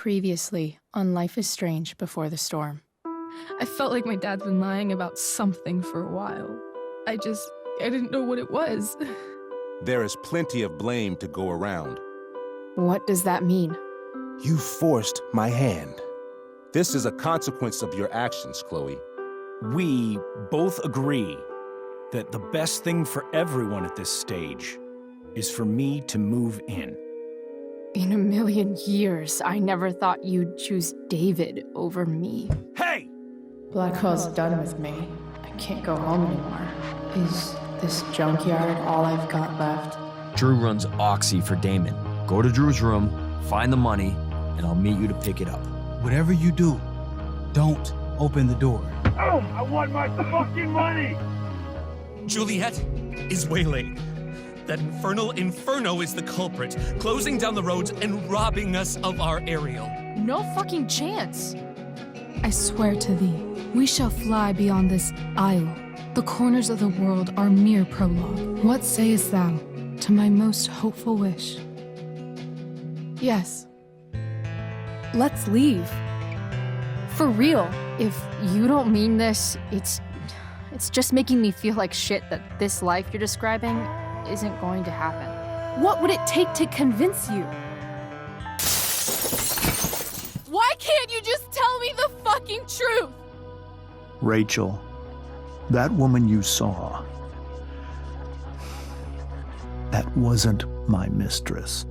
Previously on Life is Strange Before the Storm. I felt like my dad's been lying about something for a while. I didn't know what it was. There is plenty of blame to go around. What does that mean? You forced my hand. This is a consequence of your actions, Chloe. We both agree that the best thing for everyone at this stage is for me to move in. In a million years, I never thought you'd choose David over me. Hey! Blackwell's done with me. I can't go home anymore. Is this junkyard all I've got left? Drew runs Oxy for Damon. Go to Drew's room, find the money, and I'll meet you to pick it up. Whatever you do, don't open the door. Oh, I want my fucking money! Juliet is waylaid. That infernal Inferno is the culprit, closing down the roads and robbing us of our Ariel. No fucking chance. I swear to thee, we shall fly beyond this isle. The corners of the world are mere prologue. What sayest thou to my most hopeful wish? Yes. Let's leave. For real. If you don't mean this, it's just making me feel like shit that this life you're describing isn't going to happen. What would it take to convince you? Why can't you just tell me the fucking truth? Rachel, that woman you saw, that wasn't my mistress.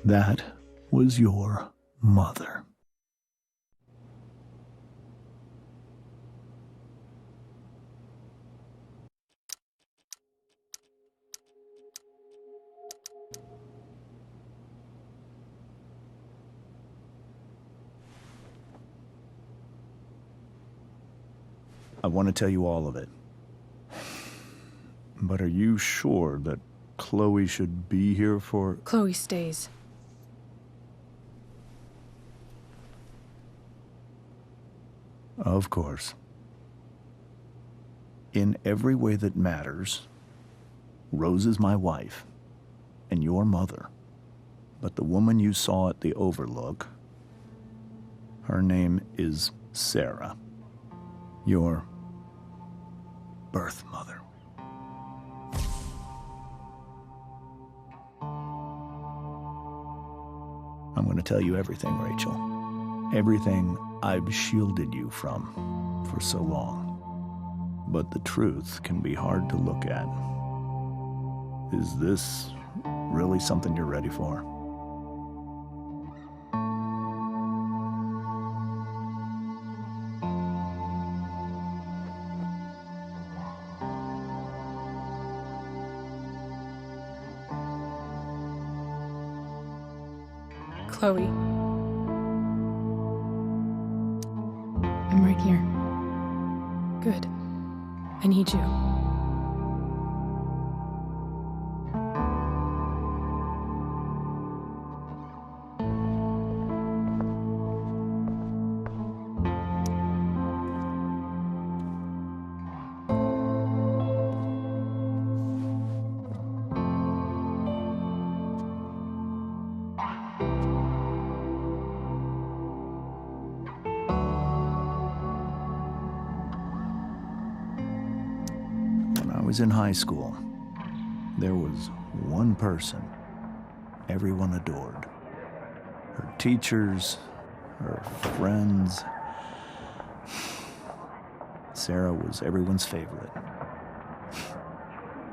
That was your mother. I want to tell you all of it. But are you sure that Chloe should be here for... Chloe stays. Of course. In every way that matters, Rose is my wife and your mother. But the woman you saw at the Overlook, her name is Sarah, your birth mother. I'm going to tell you everything, Rachel. Everything I've shielded you from for so long. But the truth can be hard to look at. Is this really something you're ready for? Chloe. I'm right here. Good. I need you. I was in high school. There was one person everyone adored. Her teachers, her friends. Sarah was everyone's favorite.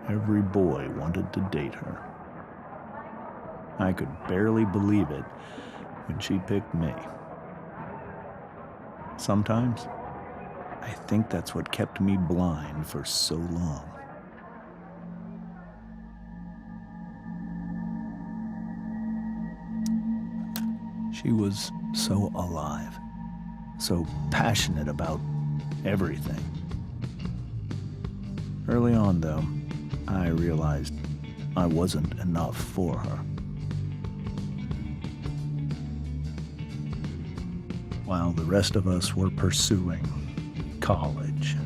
Every boy wanted to date her. I could barely believe it when she picked me. Sometimes, I think that's what kept me blind for so long. She was so alive, so passionate about everything. Early on, though, I realized I wasn't enough for her. While the rest of us were pursuing college,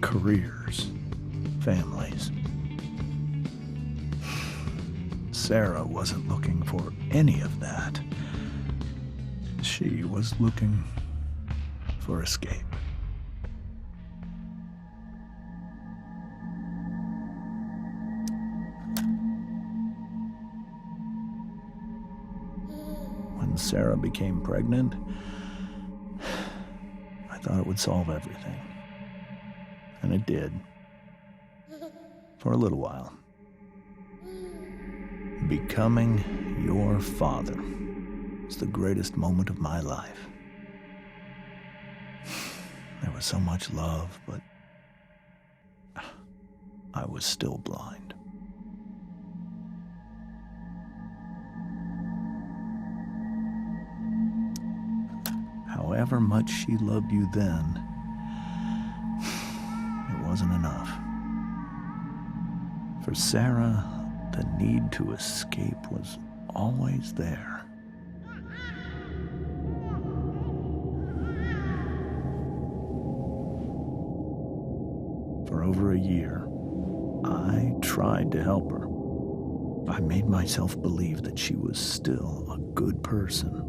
careers, families, Sarah wasn't looking for any of that. She was looking for escape. When Sarah became pregnant, I thought it would solve everything. And it did. For a little while. Becoming your father was the greatest moment of my life. There was so much love, but I was still blind. However much she loved you then, it wasn't enough. For Sarah, the need to escape was always there. For over a year, I tried to help her. I made myself believe that she was still a good person.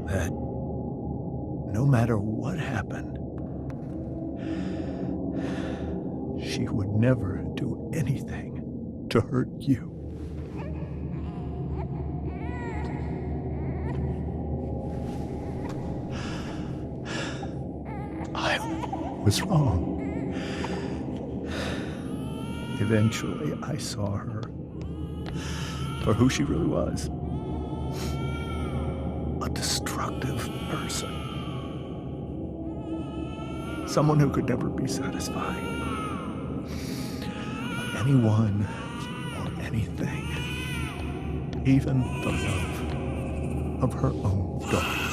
That no matter what happened, she would never do anything to hurt you. I was wrong. Eventually, I saw her for who she really was. A destructive person. Someone who could never be satisfied. Anyone or anything, even the love of her own daughter.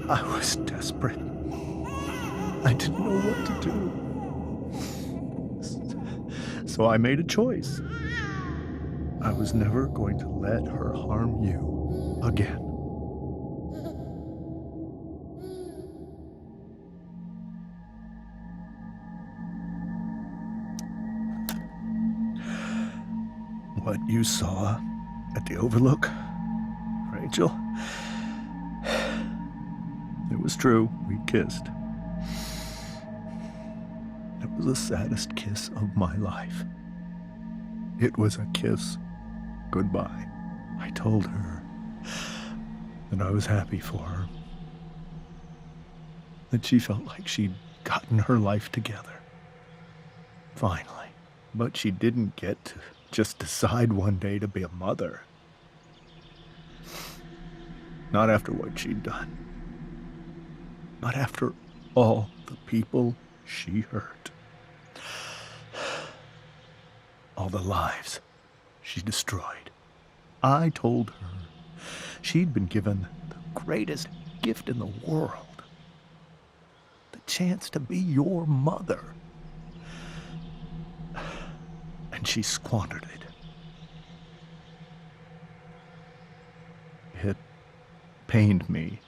I was desperate. I didn't know what to do. So I made a choice. I was never going to let her harm you again. What you saw at the Overlook, Rachel, it was true. We kissed. It was the saddest kiss of my life. It was a kiss goodbye. I told her that I was happy for her, that she felt like she'd gotten her life together. Finally. But she didn't get to just decide one day to be a mother. Not after what she'd done. Not after all the people she hurt. All the lives she destroyed. I told her she'd been given the greatest gift in the world. The chance to be your mother. And she squandered it. It pained me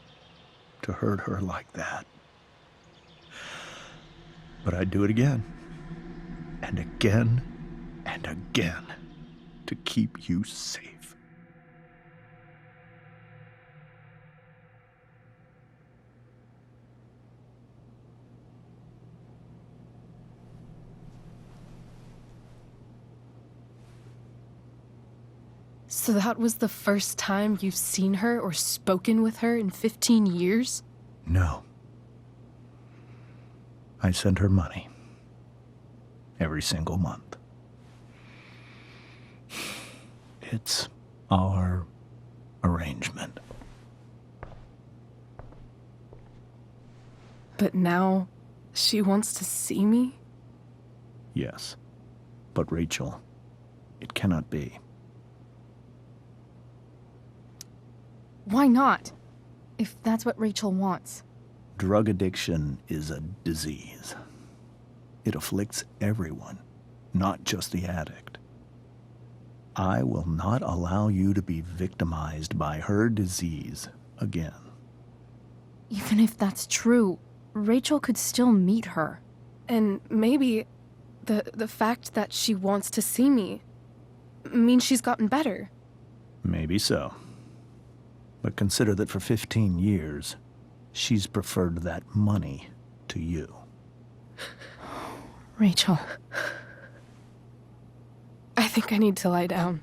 to hurt her like that. But I'd do it again, and again, and again, to keep you safe. So that was the first time you've seen her or spoken with her in 15 years? No. I sent her money. Every single month. It's our arrangement. But now, she wants to see me? Yes. But Rachel, it cannot be. Why not? If that's what Rachel wants. Drug addiction is a disease. It afflicts everyone, not just the addict. I will not allow you to be victimized by her disease again. Even if that's true, Rachel could still meet her. And maybe The fact that she wants to see me means she's gotten better. Maybe so. But consider that for 15 years, she's preferred that money to you. Rachel. I think I need to lie down.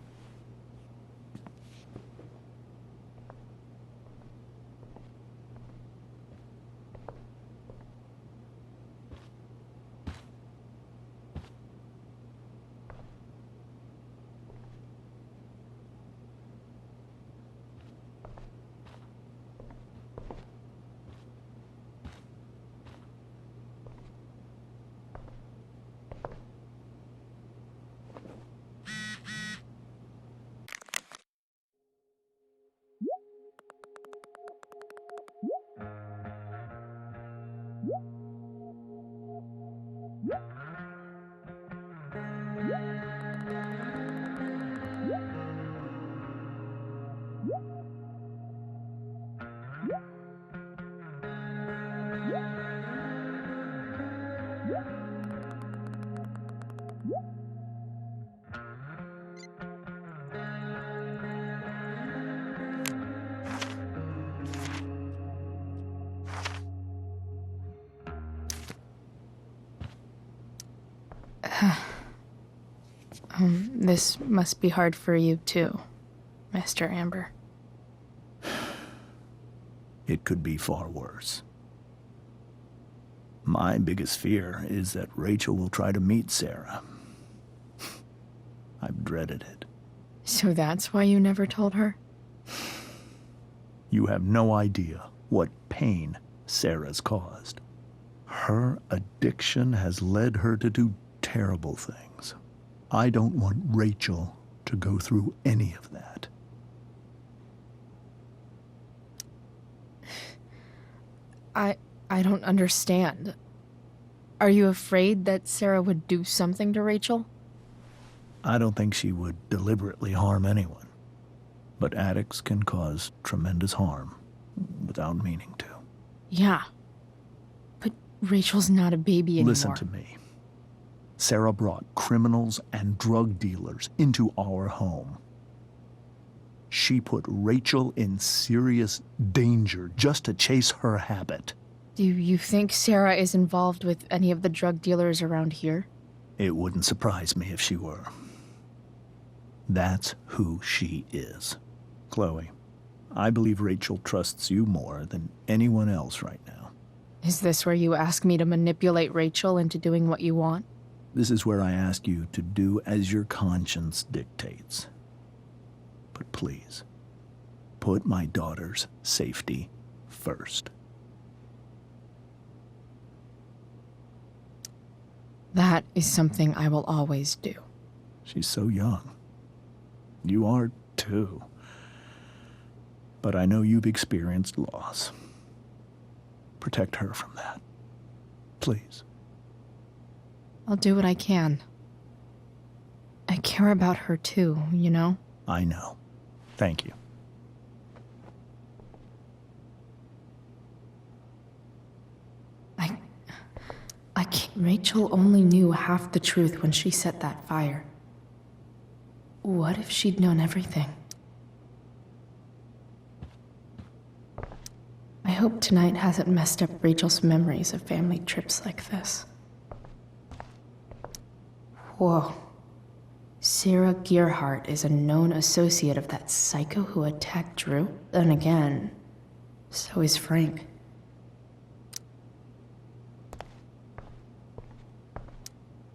This must be hard for you too, Mr. Amber. It could be far worse. My biggest fear is that Rachel will try to meet Sarah. I've dreaded it. So that's why you never told her? You have no idea what pain Sarah's caused. Her addiction has led her to do terrible things. I don't want Rachel to go through any of that. I don't understand. Are you afraid that Sarah would do something to Rachel? I don't think she would deliberately harm anyone. But addicts can cause tremendous harm without meaning to. Yeah. But Rachel's not a baby anymore. Listen to me. Sarah brought criminals and drug dealers into our home. She put Rachel in serious danger just to chase her habit. Do you think Sarah is involved with any of the drug dealers around here? It wouldn't surprise me if she were. That's who she is. Chloe, I believe Rachel trusts you more than anyone else right now. Is this where you ask me to manipulate Rachel into doing what you want? This is where I ask you to do as your conscience dictates. But please, put my daughter's safety first. That is something I will always do. She's so young. You are too. But I know you've experienced loss. Protect her from that. Please. I'll do what I can. I care about her too, you know? I know. Thank you. Rachel only knew half the truth when she set that fire. What if she'd known everything? I hope tonight hasn't messed up Rachel's memories of family trips like this. Whoa. Sarah Gearhart is a known associate of that psycho who attacked Drew? Then again, so is Frank.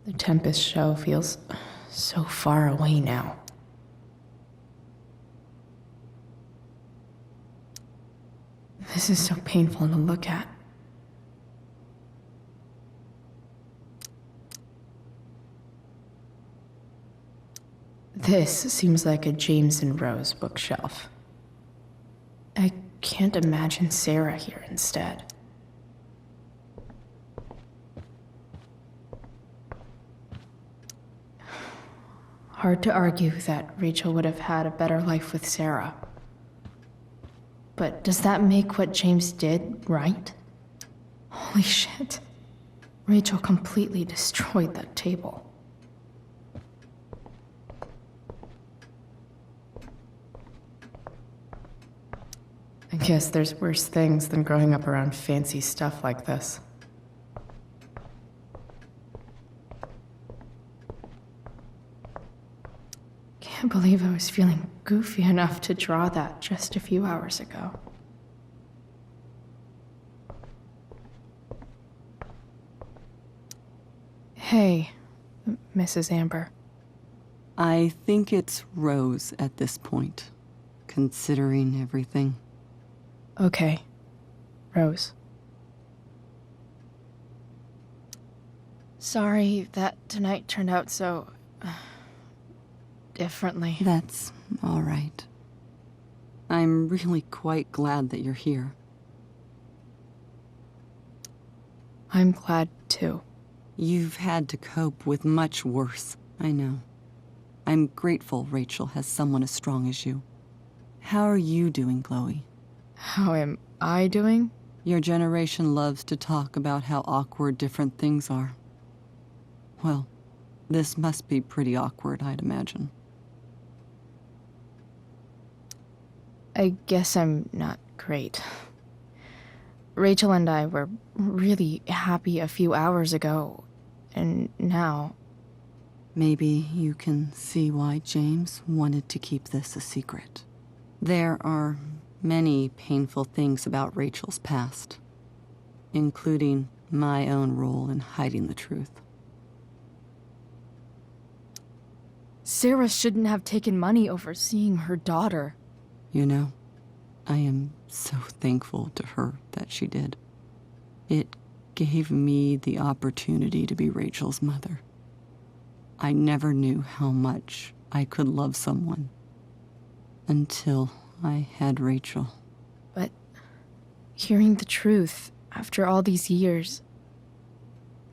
The Tempest show feels so far away now. This is so painful to look at. This seems like a James and Rose bookshelf. I can't imagine Sarah here instead. Hard to argue that Rachel would have had a better life with Sarah. But does that make what James did right? Holy shit. Rachel completely destroyed that table. I guess there's worse things than growing up around fancy stuff like this. Can't believe I was feeling goofy enough to draw that just a few hours ago. Hey, Mrs. Amber. I think it's Rose at this point, considering everything. Okay, Rose. Sorry that tonight turned out so... differently. That's all right. I'm really quite glad that you're here. I'm glad too. You've had to cope with much worse, I know. I'm grateful Rachel has someone as strong as you. How are you doing, Chloe? How am I doing? Your generation loves to talk about how awkward different things are. Well, this must be pretty awkward, I'd imagine. I guess I'm not great. Rachel and I were really happy a few hours ago, and now... Maybe you can see why James wanted to keep this a secret. There are many painful things about Rachel's past, including my own role in hiding the truth. Sarah shouldn't have taken money over seeing her daughter. You know, I am so thankful to her that she did. It gave me the opportunity to be Rachel's mother. I never knew how much I could love someone until I had Rachel. But hearing the truth after all these years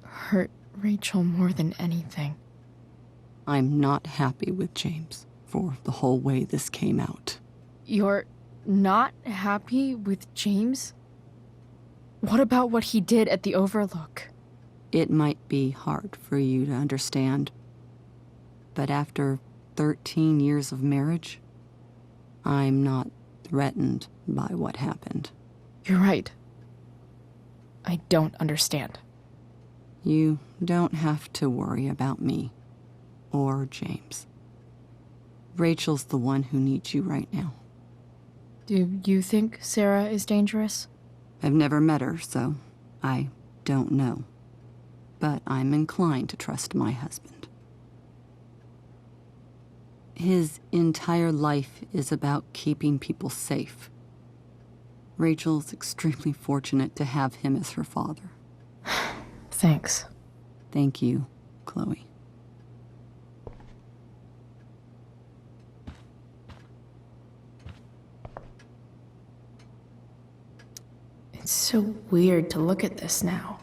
hurt Rachel more than anything. I'm not happy with James for the whole way this came out. You're not happy with James? What about what he did at the Overlook? It might be hard for you to understand, but after 13 years of marriage, I'm not threatened by what happened. You're right. I don't understand. You don't have to worry about me or James. Rachel's the one who needs you right now. Do you think Sarah is dangerous? I've never met her, so I don't know. But I'm inclined to trust my husband. His entire life is about keeping people safe. Rachel's extremely fortunate to have him as her father. Thanks. Thank you, Chloe. It's so weird to look at this now.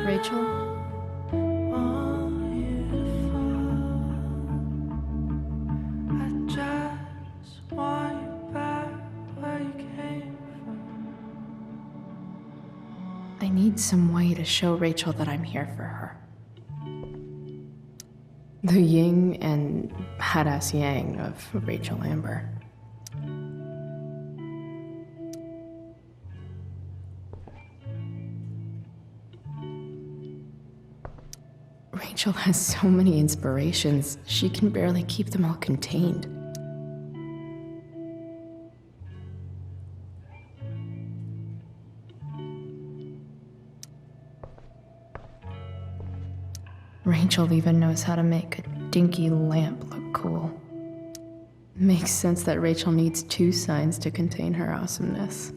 Rachel? I need some way to show Rachel that I'm here for her. The yin and badass yang of Rachel Amber. Rachel has so many inspirations, she can barely keep them all contained. Rachel even knows how to make a dinky lamp look cool. Makes sense that Rachel needs 2 signs to contain her awesomeness.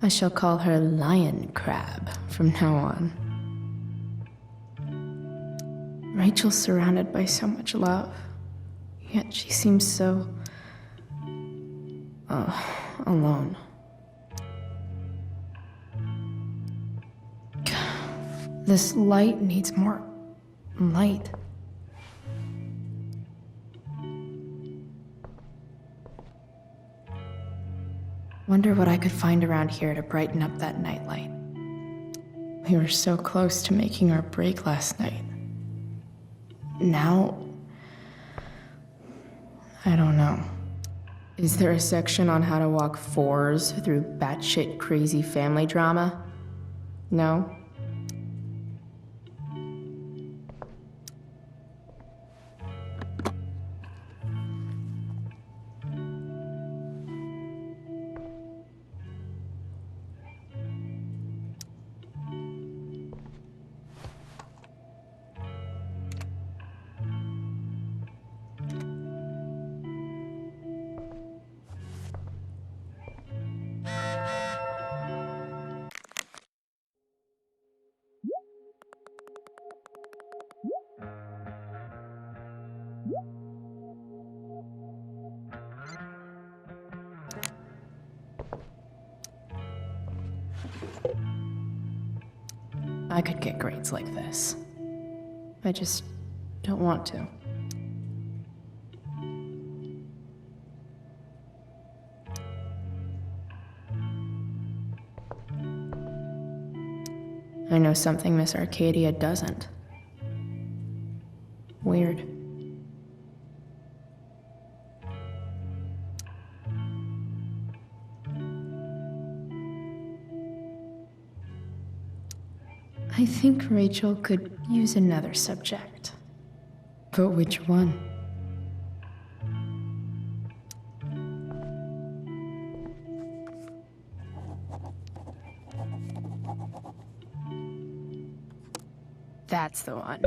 I shall call her Lion Crab from now on. Rachel's surrounded by so much love, yet she seems so... alone. This light needs more light. Wonder what I could find around here to brighten up that nightlight. We were so close to making our break last night. Now, I don't know. Is there a section on how to walk 4s through batshit crazy family drama? No? I could get grades like this. I just don't want to. I know something Miss Arcadia doesn't. Weird. I think Rachel could use another subject. But which one? That's the one.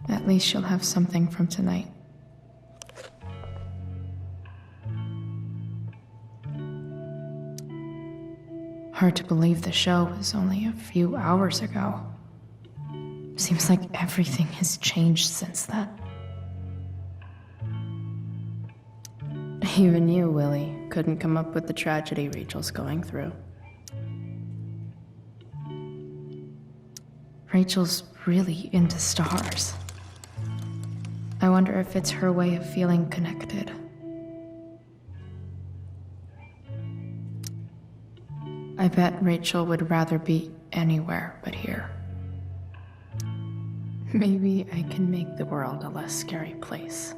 At least she'll have something from tonight. Hard to believe the show was only a few hours ago. Seems like everything has changed since then. Even you, Willie, couldn't come up with the tragedy Rachel's going through. Rachel's really into stars. I wonder if it's her way of feeling connected. I bet Rachel would rather be anywhere but here. Maybe I can make the world a less scary place.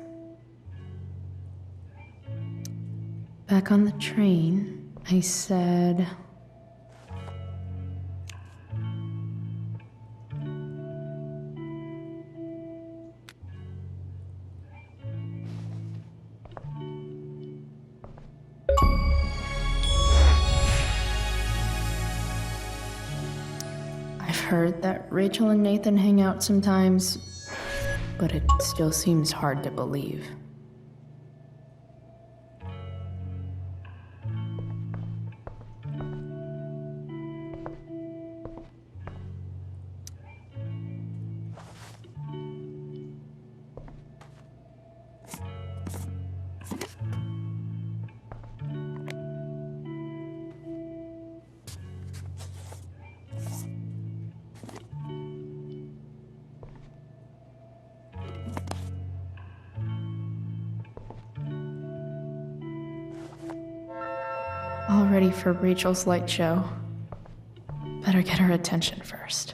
Back on the train, I said... heard that Rachel and Nathan hang out sometimes, but it still seems hard to believe. ready for Rachel's light show. Better get her attention first.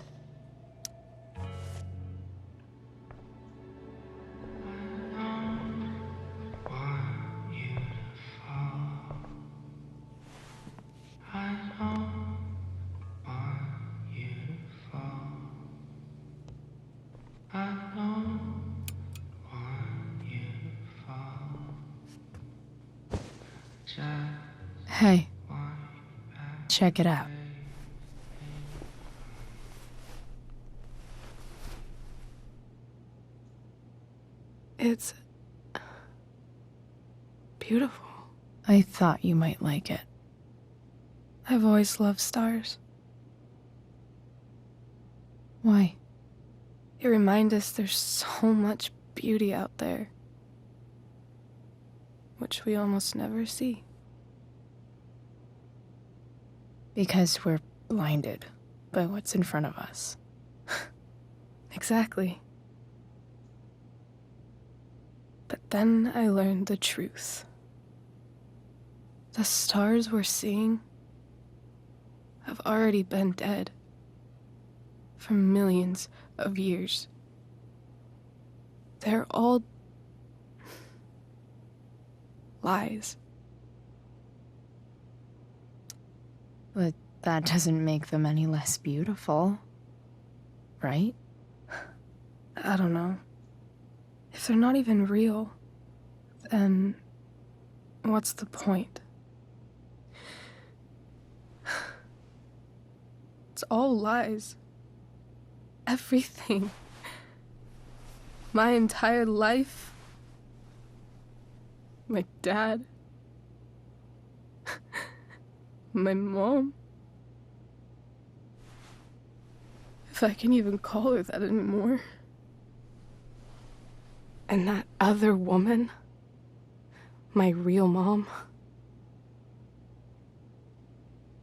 Hey, check it out. It's beautiful. I thought you might like it. I've always loved stars. Why? They remind us there's so much beauty out there, which we almost never see. Because we're blinded by what's in front of us. Exactly. But then I learned the truth. The stars we're seeing have already been dead for millions of years. They're all lies. But that doesn't make them any less beautiful, right? I don't know. If they're not even real, then what's the point? It's all lies. Everything. My entire life. My dad. My mom. If I can even call her that anymore. And that other woman, my real mom,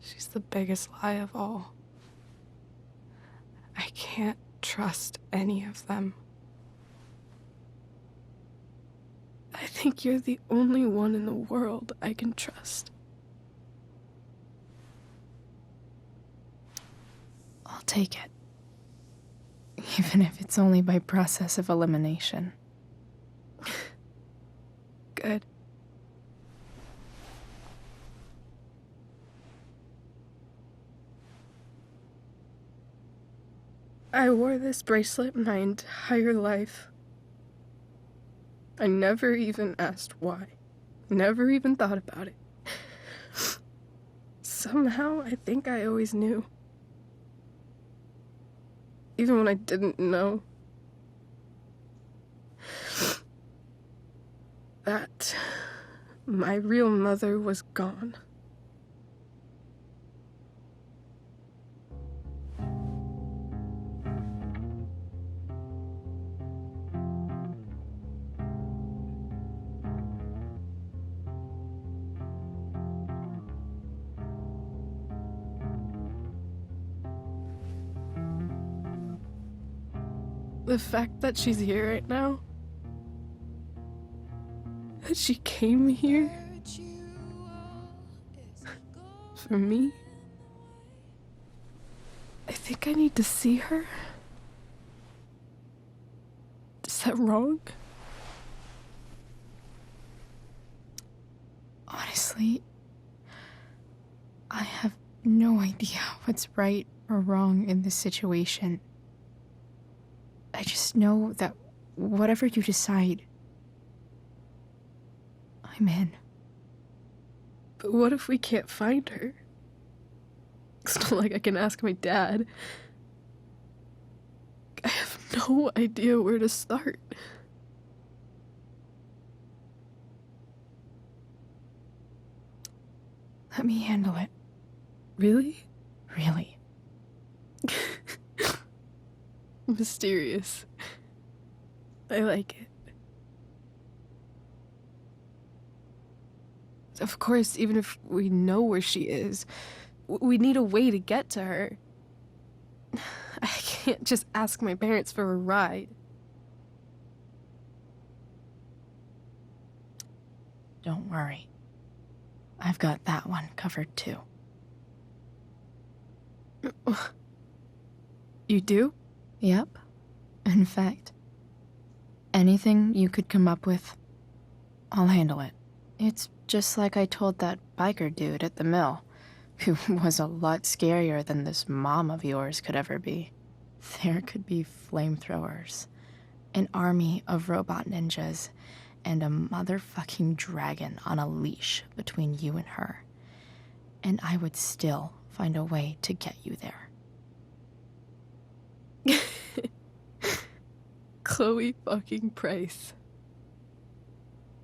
she's the biggest lie of all. I can't trust any of them. I think you're the only one in the world I can trust. I'll take it. Even if it's only by process of elimination. Good. I wore this bracelet my entire life. I never even asked why. Never even thought about it. Somehow, I think I always knew. Even when I didn't know. That my real mother was gone. The fact that she's here right now, that she came here for me, I think I need to see her. Is that wrong? Honestly, I have no idea what's right or wrong in this situation. I just know that whatever you decide, I'm in. But what if we can't find her? It's not like I can ask my dad. I have no idea where to start. Let me handle it. Really? Really. Mysterious. I like it. Of course, even if we know where she is, we need a way to get to her. I can't just ask my parents for a ride. Don't worry. I've got that one covered too. You do? Yep. In fact, anything you could come up with, I'll handle it. It's just like I told that biker dude at the mill, who was a lot scarier than this mom of yours could ever be. There could be flamethrowers, an army of robot ninjas, and a motherfucking dragon on a leash between you and her. And I would still find a way to get you there. Chloe fucking Price.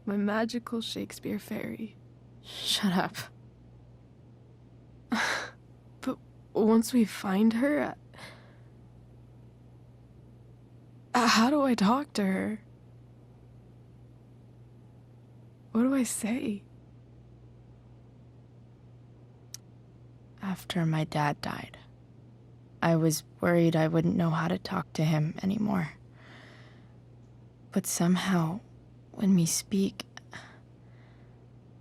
My magical Shakespeare fairy. Shut up. But once we find her, how do I talk to her? What do I say? After my dad died, I was worried I wouldn't know how to talk to him anymore. But somehow, when we speak,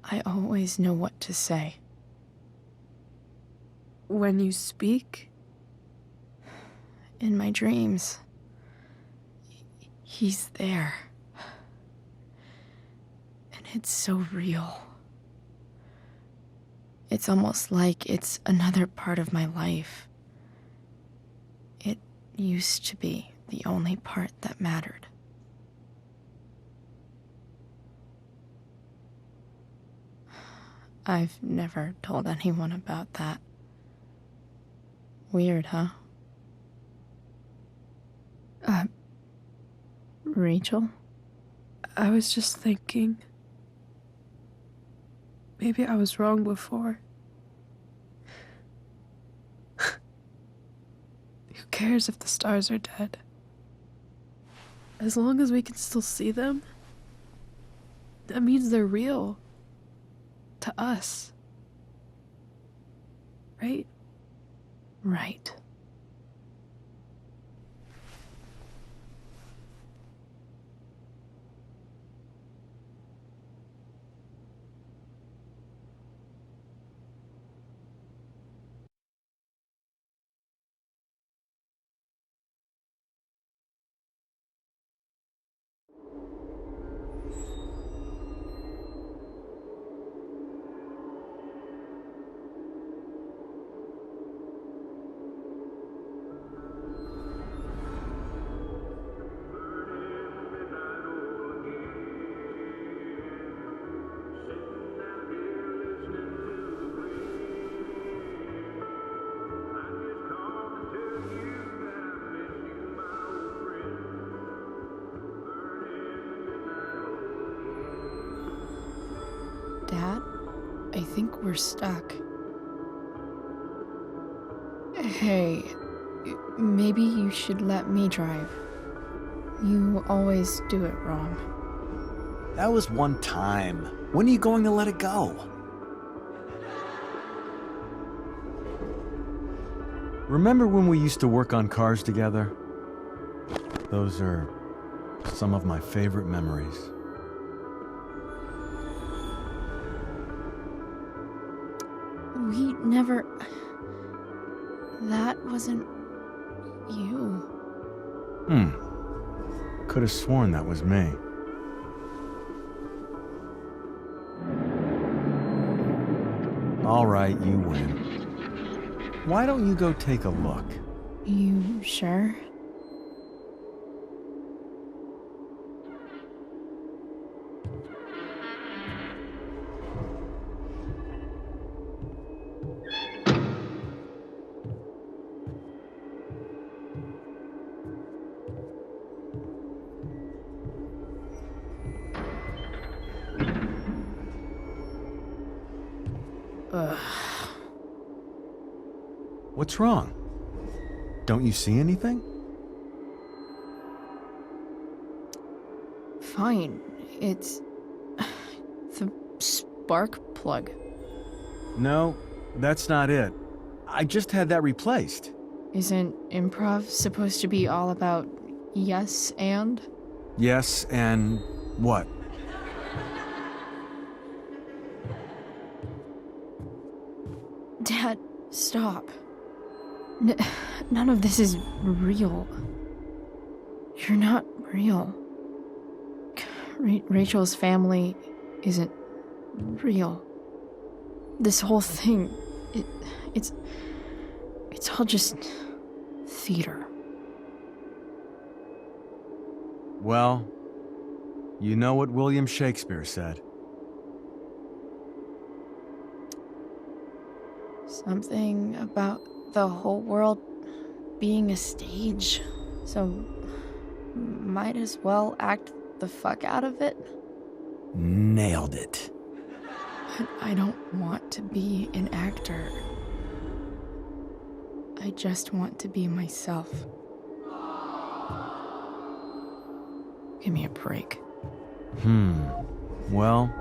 I always know what to say. When you speak? In my dreams, he's there. And it's so real. It's almost like it's another part of my life. It used to be the only part that mattered. I've never told anyone about that. Weird, huh? Rachel? I was just thinking. Maybe I was wrong before. Who cares if the stars are dead? As long as we can still see them, that means they're real. To us. Right? Right. Dad, I think we're stuck. Hey, maybe you should let me drive. You always do it wrong. That was one time. When are you going to let it go? Remember when we used to work on cars together? Those are some of my favorite memories. We never... That wasn't... you. Could have sworn that was me. All right, you win. Why don't you go take a look? You sure? What's wrong? Don't you see anything? Fine. It's... the spark plug. No, that's not it. I just had that replaced. Isn't improv supposed to be all about yes and? Yes, and what? Dad, stop. None of this is real. You're not real. Rachel's family isn't real. This whole thing, it's all just theater. Well, you know what William Shakespeare said. Something about the whole world being a stage, so might as well act the fuck out of it. Nailed it. But I don't want to be an actor. I just want to be myself. Give me a break. Well,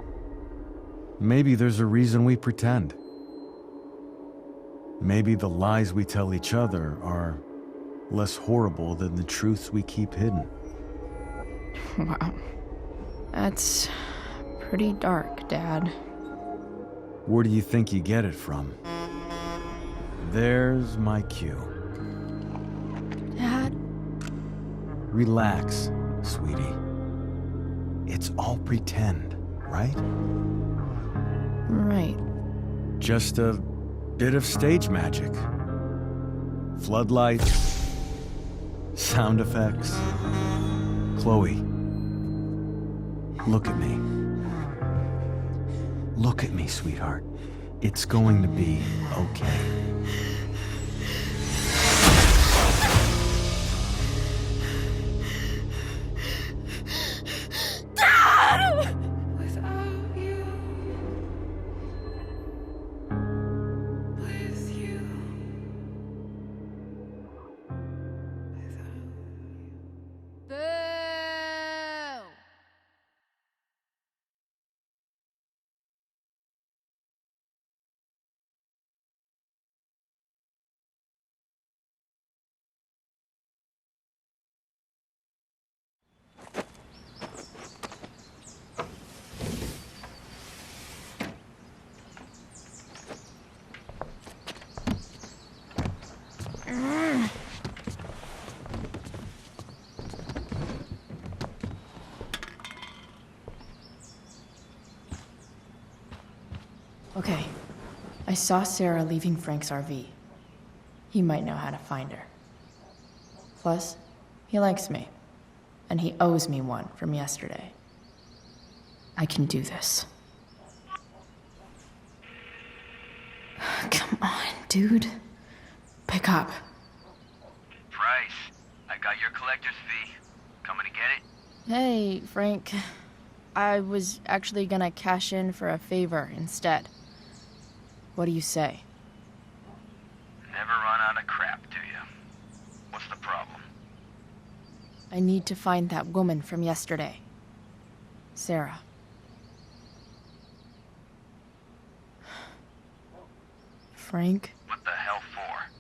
maybe there's a reason we pretend. Maybe the lies we tell each other are less horrible than the truths we keep hidden. Wow. That's pretty dark, Dad. Where do you think you get it from? There's my cue. Dad? Relax, sweetie. It's all pretend, right? Right. Just a bit of stage magic. Floodlights, sound effects. Chloe, look at me. Look at me, sweetheart. It's going to be okay. Okay, I saw Sarah leaving Frank's RV. He might know how to find her. Plus, he likes me, and he owes me one from yesterday. I can do this. Come on, dude. Pick up. Price, I got your collector's fee. Coming to get it? Hey, Frank. I was actually gonna cash in for a favor instead. What do you say? Never run out of crap, do you? What's the problem? I need to find that woman from yesterday. Sarah. Frank? What the hell for?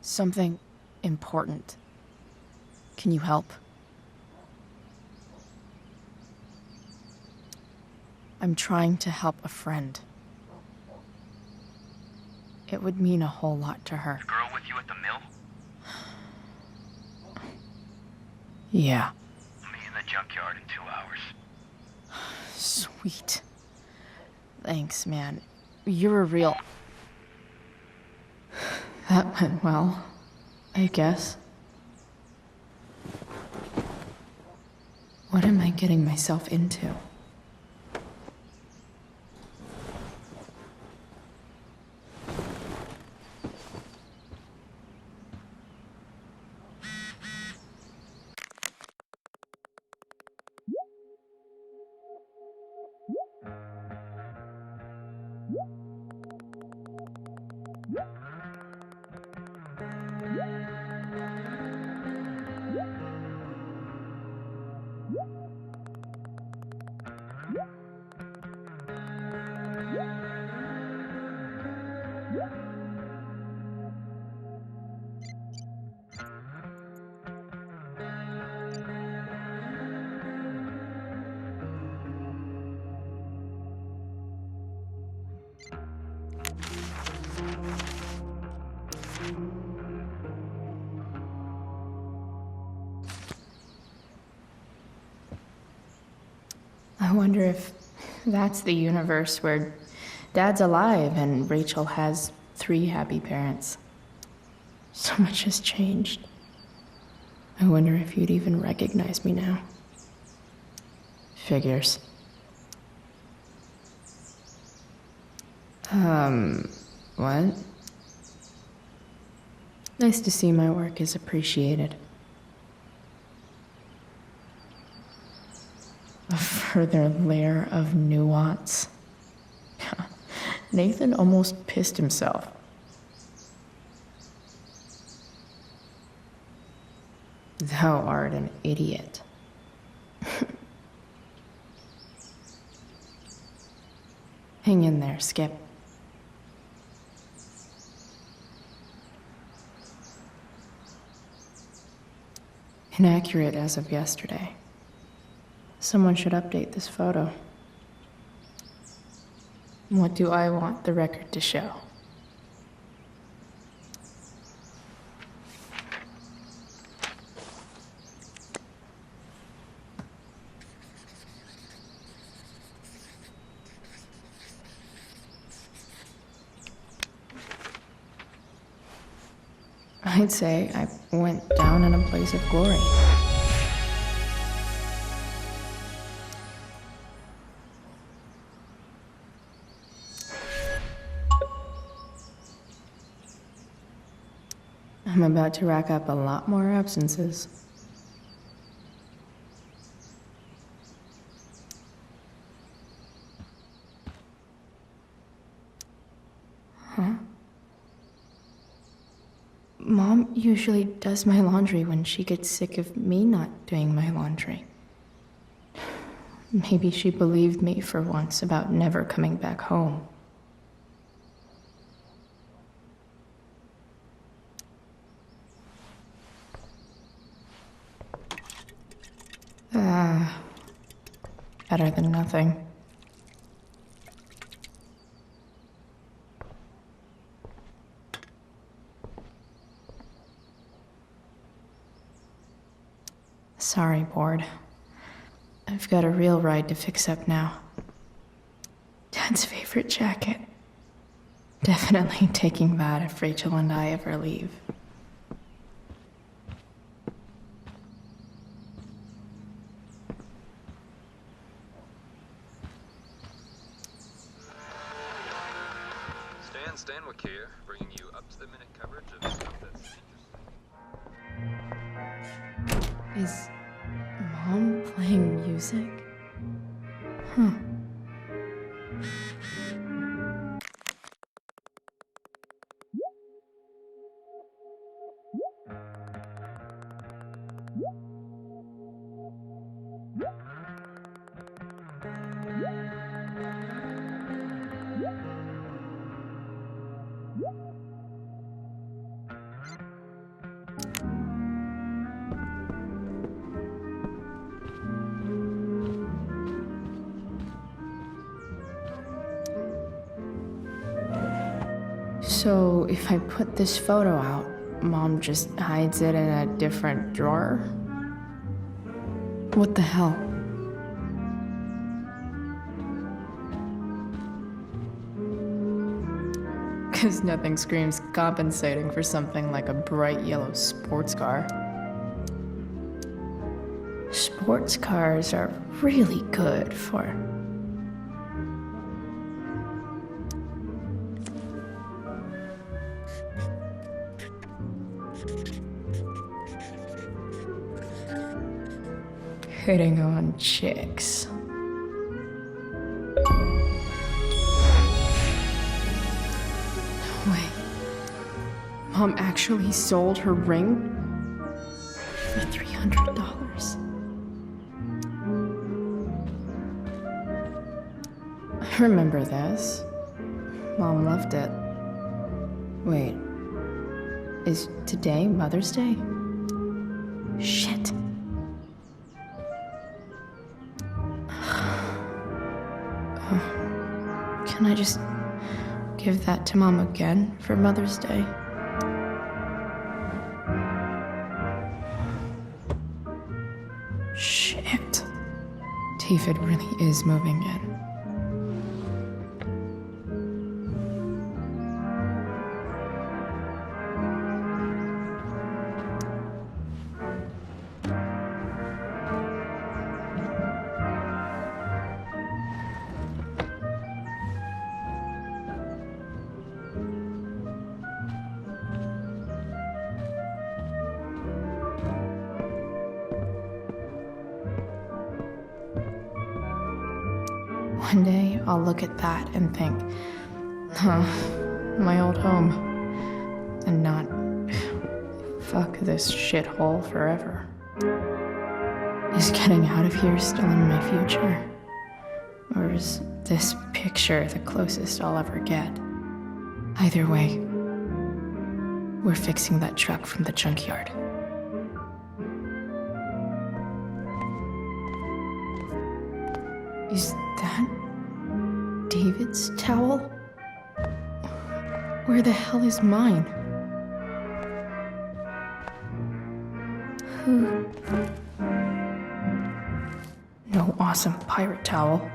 Something important. Can you help? I'm trying to help a friend. It would mean a whole lot to her. The girl with you at the mill? Yeah. I'll meet in the junkyard in 2 hours. Sweet. Thanks, man. You're a real... That went well, I guess. What am I getting myself into? I wonder if that's the universe where Dad's alive and Rachel has 3 happy parents. So much has changed. I wonder if you'd even recognize me now. Figures. What? Nice to see my work is appreciated. A further layer of nuance. Nathan almost pissed himself. Thou art an idiot. Hang in there, Skip. Inaccurate as of yesterday. Someone should update this photo. What do I want the record to show? I'd say I went down in a blaze of glory. I'm about to rack up a lot more absences. Huh? Mom usually does my laundry when she gets sick of me not doing my laundry. Maybe she believed me for once about never coming back home. Better than nothing. Sorry, bored. I've got a real ride to fix up now. Dad's favorite jacket. Definitely taking that if Rachel and I ever leave. Stanwyck here, bringing you up-to-the-minute coverage of stuff that's interesting. Is Mom playing music? Huh. So, if I put this photo out, Mom just hides it in a different drawer? What the hell? Because nothing screams compensating for something like a bright yellow sports car. Sports cars are really good for... hitting on chicks. Wait. Mom actually sold her ring for $300. I remember this. Mom loved it. Wait. Is today Mother's Day? Shit. Can I just give that to Mom again for Mother's Day? Shit. David really is moving in. One day, I'll look at that and think, my old home. And not, fuck this shithole forever. Is getting out of here still in my future? Or is this picture the closest I'll ever get? Either way, we're fixing that truck from the junkyard. Is that David's towel? Where the hell is mine? Who? No awesome pirate towel.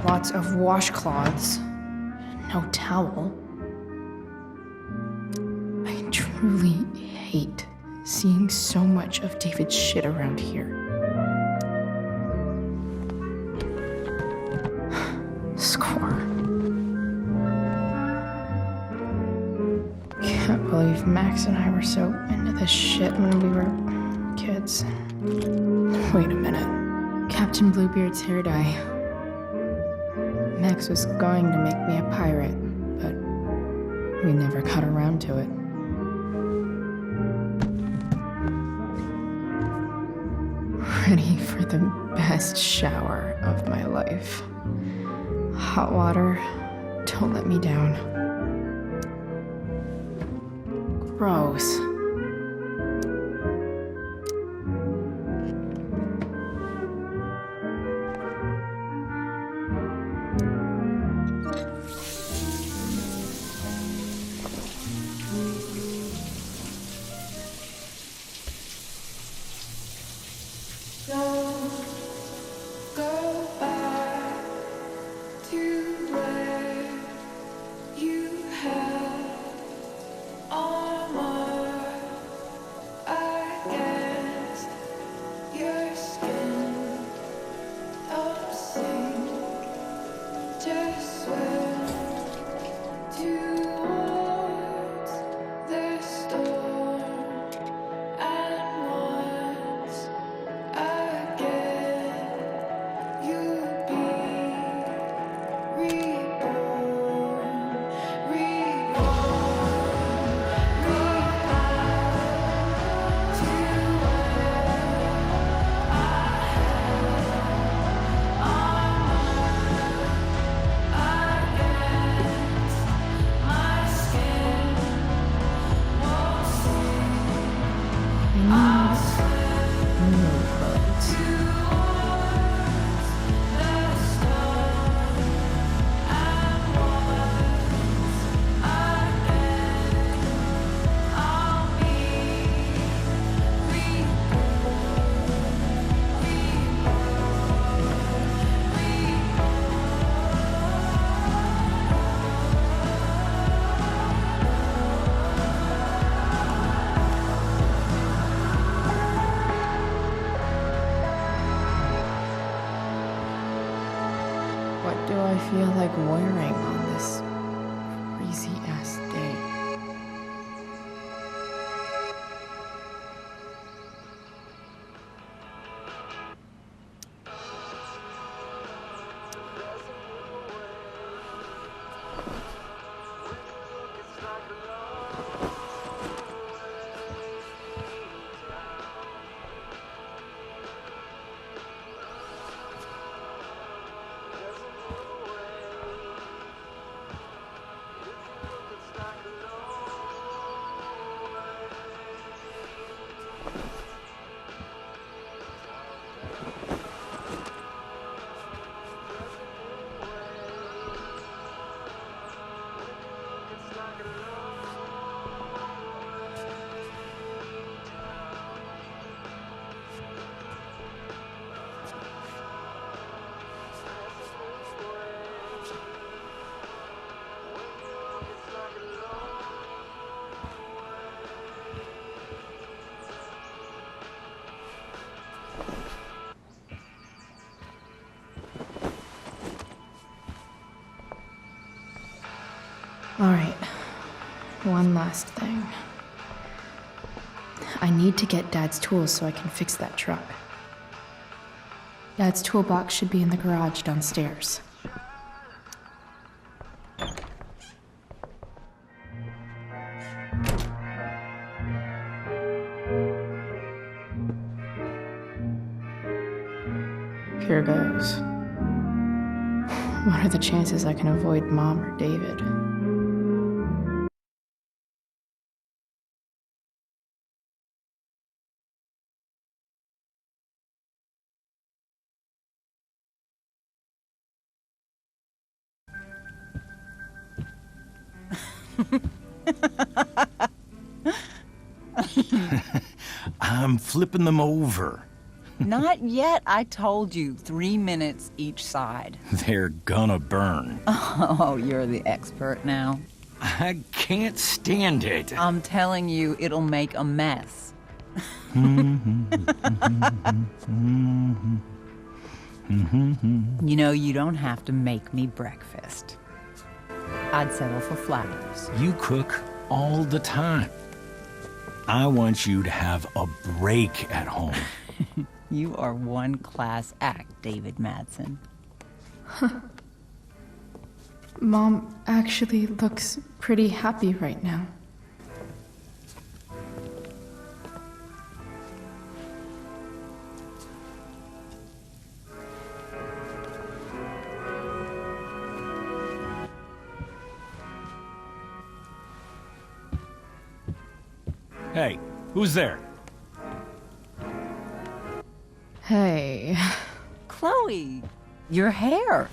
Lots of washcloths. No towel. I truly hate seeing so much of David's shit around here. Score. Can't believe Max and I were so into this shit when we were kids. Wait a minute. Captain Bluebeard's hair dye. Max was going to make me a pirate, but we never got around to it. Ready for the best shower of my life. Hot water, don't let me down. Gross. What do I feel like wearing on this crazy-ass day? All right. One last thing. I need to get Dad's tools so I can fix that truck. Dad's toolbox should be in the garage downstairs. Here goes. What are the chances I can avoid Mom or David? I'm flipping them over. Not yet. I told you, 3 minutes each side. They're gonna burn. Oh, you're the expert now. I can't stand it. I'm telling you, it'll make a mess. You know, you don't have to make me breakfast. I'd settle for Flappers. You cook all the time. I want you to have a break at home. You are one class act, David Madsen. Mom actually looks pretty happy right now. Hey, who's there? Hey. Chloe, your hair.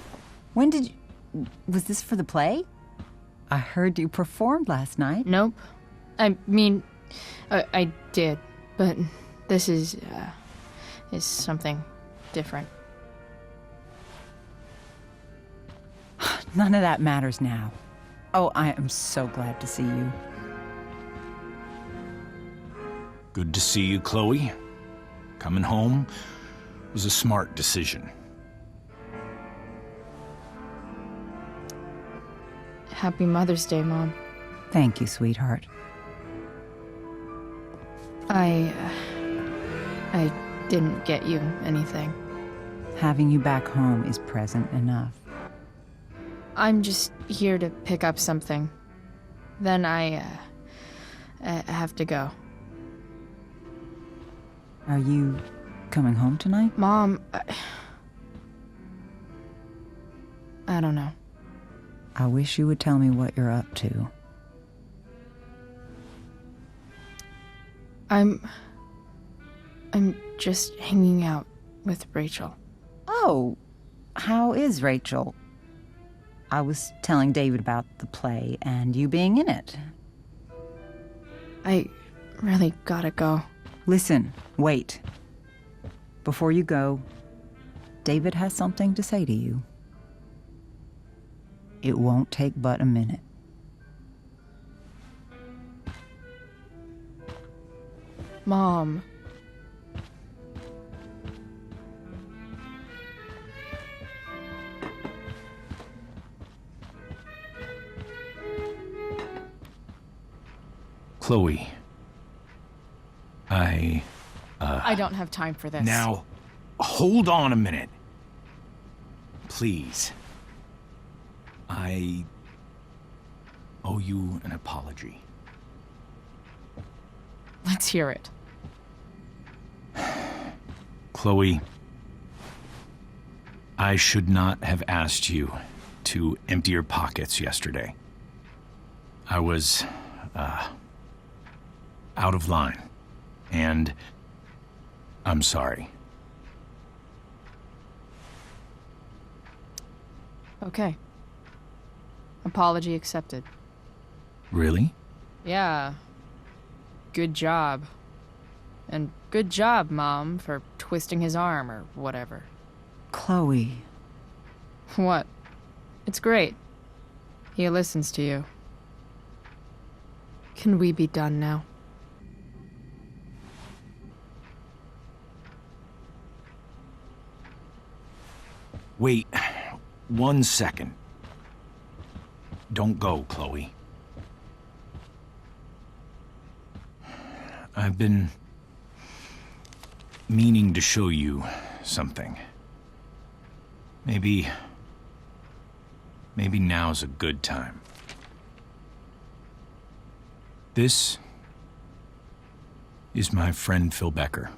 When did you... Was this for the play? I heard you performed last night. Nope. I mean, I did, but this is something different. None of that matters now. Oh, I am so glad to see you. Good to see you, Chloe. Coming home was a smart decision. Happy Mother's Day, Mom. Thank you, sweetheart. I didn't get you anything. Having you back home is present enough. I'm just here to pick up something. Then I have to go. Are you coming home tonight? Mom, I don't know. I wish you would tell me what you're up to. I'm just hanging out with Rachel. Oh, how is Rachel? I was telling David about the play and you being in it. I really gotta go. Listen, wait. Before you go, David has something to say to you. It won't take but a minute. Mom. Chloe. I don't have time for this. Now, hold on a minute. Please. I owe you an apology. Let's hear it. Chloe, I should not have asked you to empty your pockets yesterday. I was, out of line. And I'm sorry. Okay. Apology accepted. Really? Yeah. Good job. And good job, Mom, for twisting his arm or whatever. Chloe. What? It's great. He listens to you. Can we be done now? Wait 1 second. Don't go, Chloe. I've been meaning to show you something. Maybe now's a good time. This is my friend Phil Becker.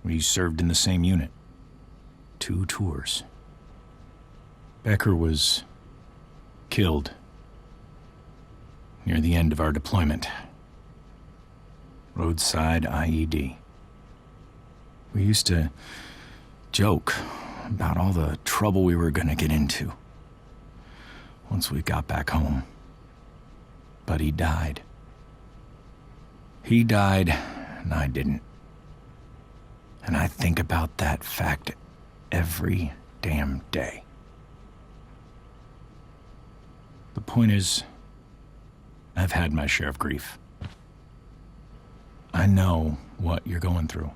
We served in the same unit. 2 tours. Becker was killed near the end of our deployment. Roadside IED. We used to joke about all the trouble we were gonna get into once we got back home. But he died. He died, and I didn't. And I think about that fact every damn day. The point is, I've had my share of grief. I know what you're going through.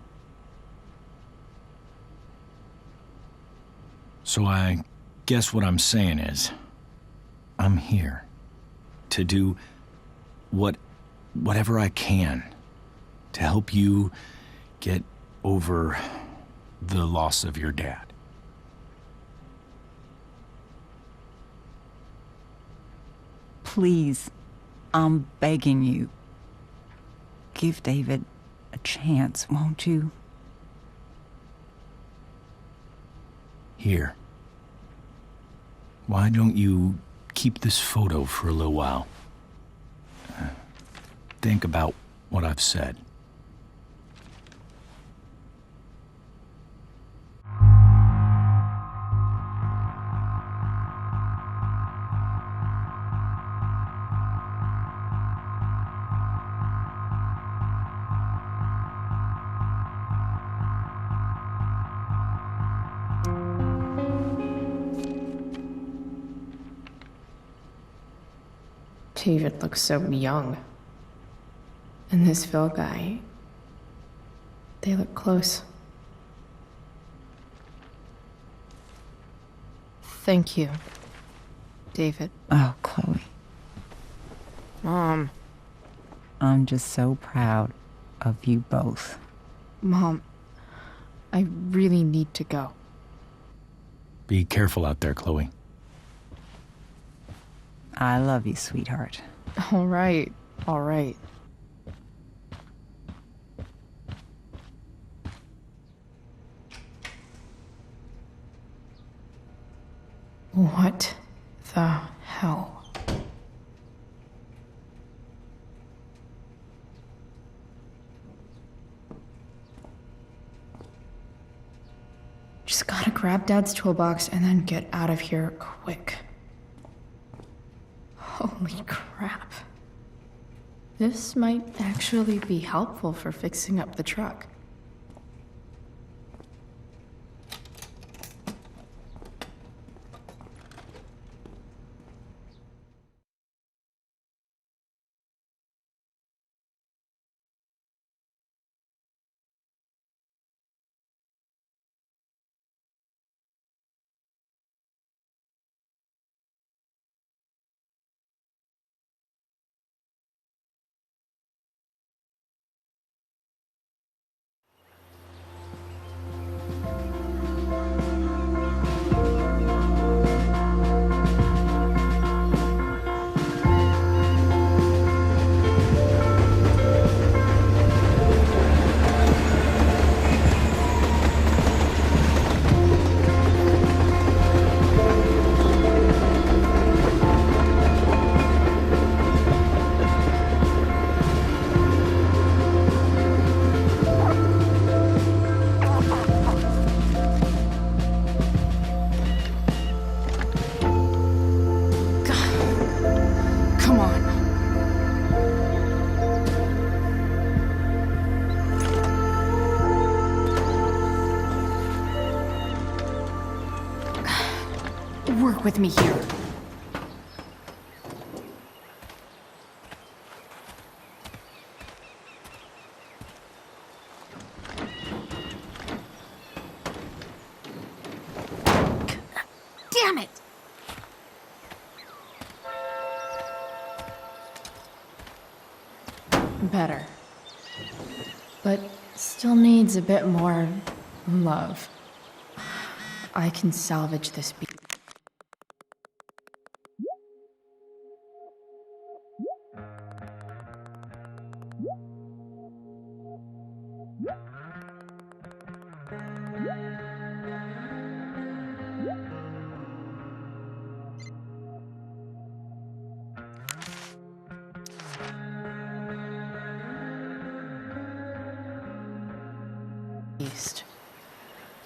So I guess what I'm saying is, I'm here to do whatever I can to help you get over the loss of your dad. Please, I'm begging you. Give David a chance, won't you? Here. Why don't you keep this photo for a little while? Think about what I've said. David looks so young. And this Phil guy, they look close. Thank you, David. Oh, Chloe. Mom. I'm just so proud of you both. Mom, I really need to go. Be careful out there, Chloe. I love you, sweetheart. All right, all right. What the hell? Just gotta grab Dad's toolbox and then get out of here quick. Holy crap. This might actually be helpful for fixing up the truck. Work with me here. Damn it! Better. but still needs a bit more love. I can salvage this beat.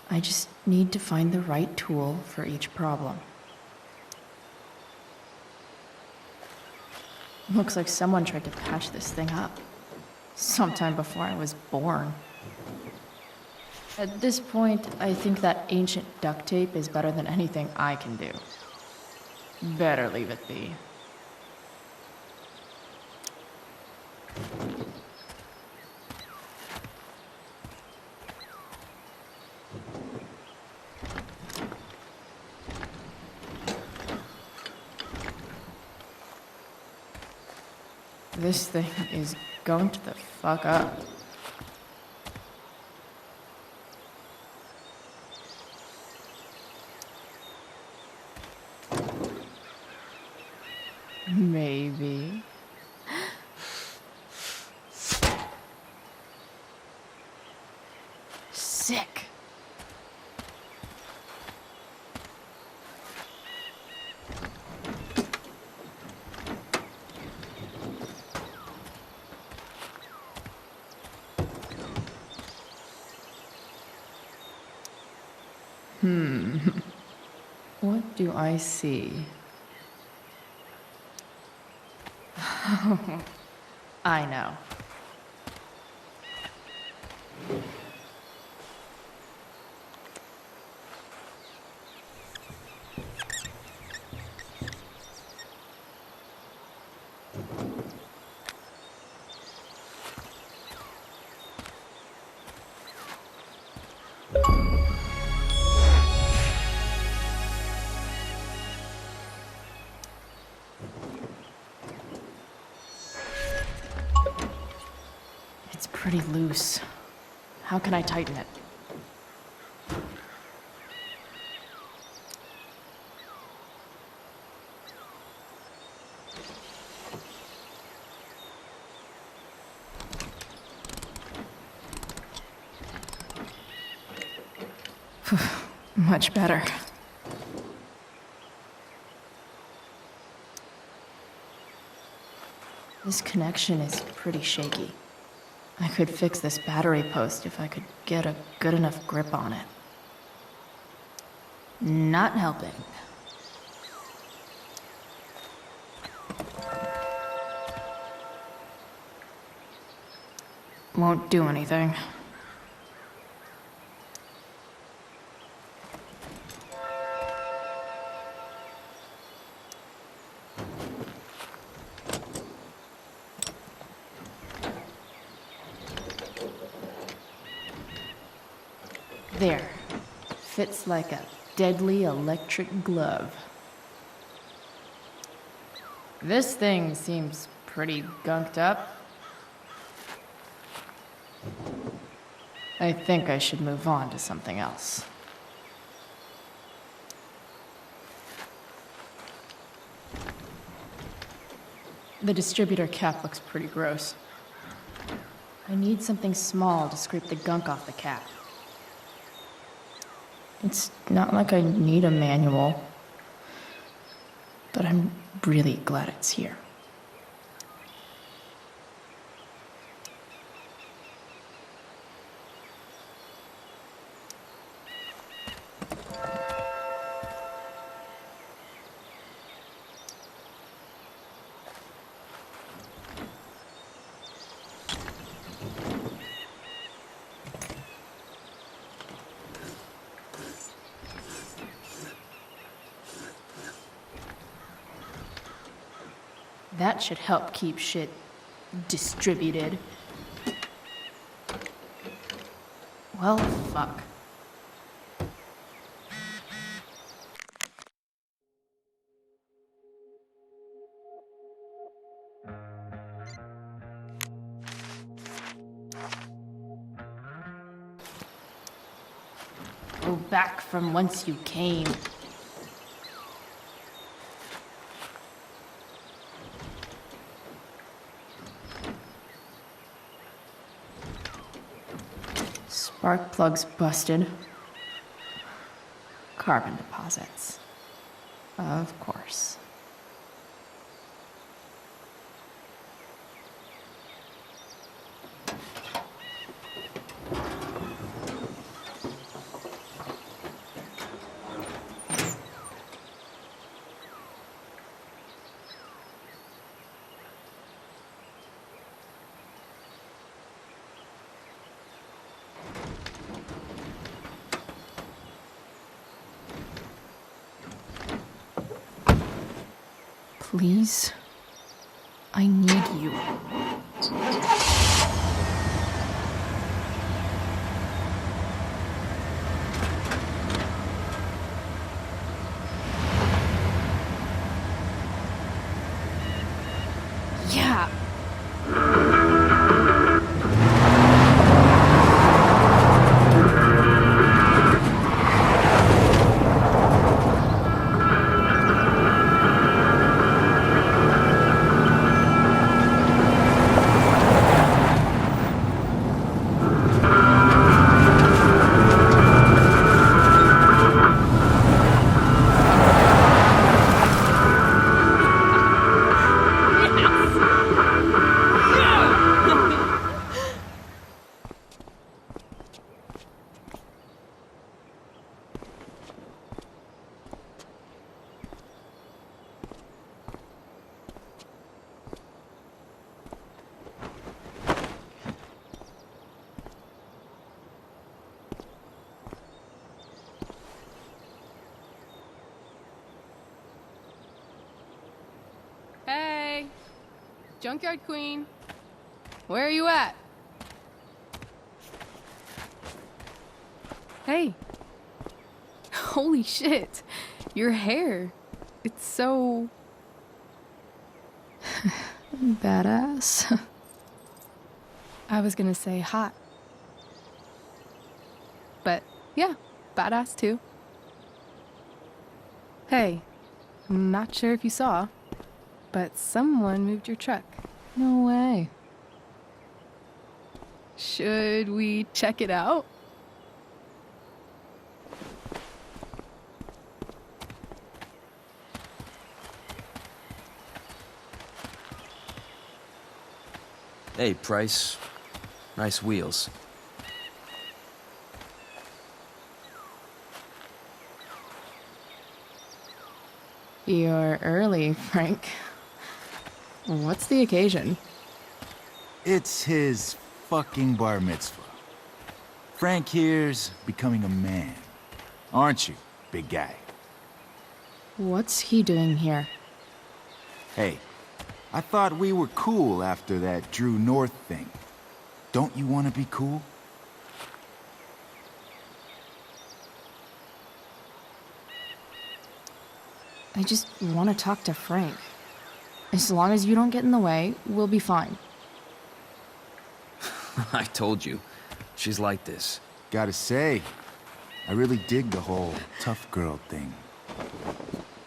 I just need to find the right tool for each problem. Looks like someone tried to patch this thing up sometime before I was born. At this point, I think that ancient duct tape is better than anything I can do. Better leave it be. This thing is going to the fuck up. Maybe. Sick. What do I see? I know. It's pretty loose. How can I tighten it? Much better. This connection is pretty shaky. I could fix this battery post if I could get a good enough grip on it. Not helping. Won't do anything. There. Fits like a deadly electric glove. This thing seems pretty gunked up. I think I should move on to something else. The distributor cap looks pretty gross. I need something small to scrape the gunk off the cap. It's not like I need a manual, but I'm really glad it's here. That should help keep shit distributed. Well, fuck. back from whence you came. Spark plugs busted. Carbon deposits. Of course. Please, I need you. Yeah. Hey! Junkyard Queen. Where are you at? Hey. Holy shit. Your hair. It's so... Badass. I was gonna say hot. But yeah, badass too. Hey, I'm not sure if you saw, but someone moved your truck. No way. Should we check it out? Hey, Price. Nice wheels. You're early, Frank. What's the occasion? It's his fucking bar mitzvah. Frank here's becoming a man. Aren't you, big guy? What's he doing here? Hey, I thought we were cool after that Drew North thing. Don't you want to be cool? I just want to talk to Frank. As long as you don't get in the way, we'll be fine. I told you. She's like this. Gotta say, I really dig the whole tough girl thing.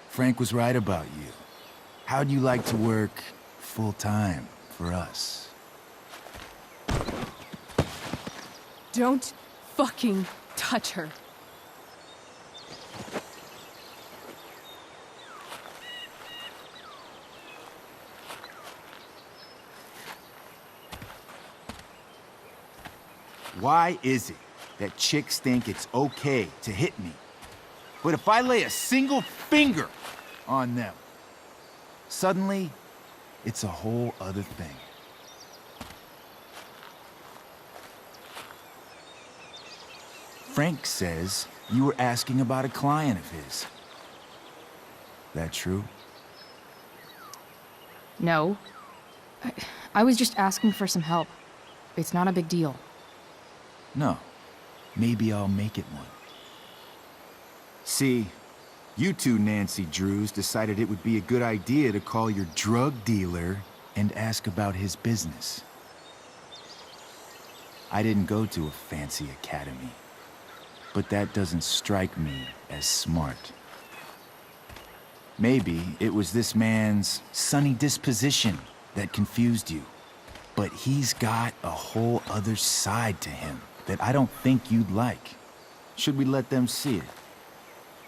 Frank was right about you. How'd you like to work full-time for us? Don't fucking touch her. Why is it that chicks think it's okay to hit me? But if I lay a single finger on them, suddenly, it's a whole other thing. Frank says you were asking about a client of his. That true? No. I was just asking for some help. It's not a big deal. No. Maybe I'll make it one. See, you two Nancy Drews decided it would be a good idea to call your drug dealer and ask about his business. I didn't go to a fancy academy. but that doesn't strike me as smart. Maybe it was this man's sunny disposition that confused you. But he's got a whole other side to him that I don't think you'd like. Should we let them see it?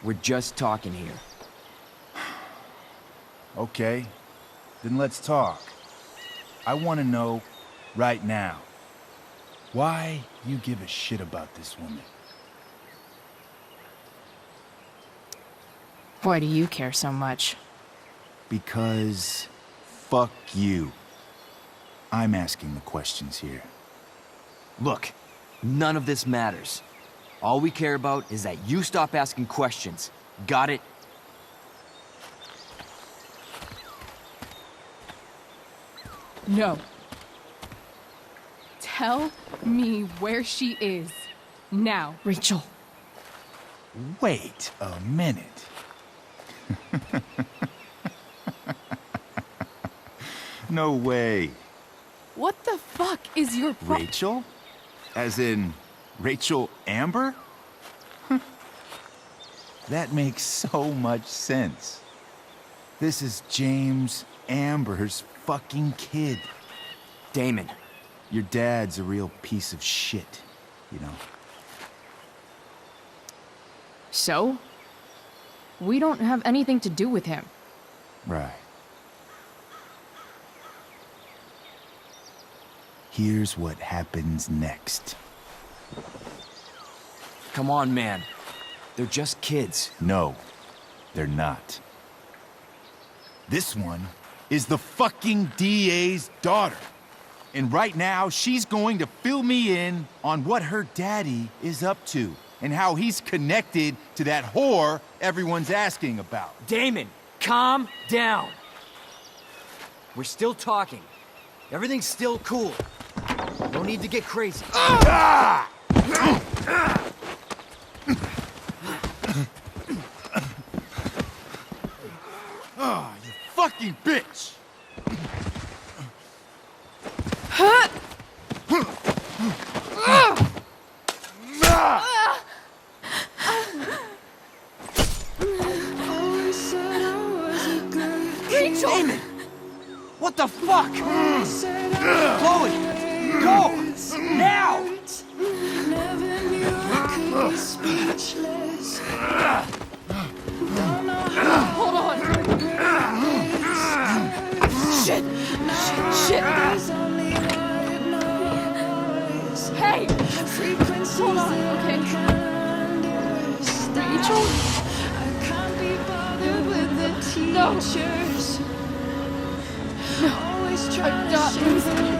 We're just talking here. Okay, then let's talk. I want to know right now why you give a shit about this woman. Why do you care so much? Because fuck you. I'm asking the questions here. Look, none of this matters. All we care about is that you stop asking questions. Got it? No. Tell me where she is. Now. Rachel. Wait a minute. No way. What the fuck is your Rachel? As in, Rachel Amber? That makes so much sense. This is James Amber's fucking kid. Damon. Your dad's a real piece of shit, you know. So? We don't have anything to do with him. Right. Here's what happens next. Come on, man. They're just kids. No, they're not. This one is the fucking DA's daughter. And right now, she's going to fill me in on what her daddy is up to and how he's connected to that whore everyone's asking about. Damon, calm down. We're still talking. Everything's still cool. No need to get crazy. Ah! Oh, you fucking bitch! Rachel! Damon! What the fuck? Chloe! Go! Now! Hold on! Shit! Shit! Hey! Hold on, okay? Rachel? No! No! I'm not losing you.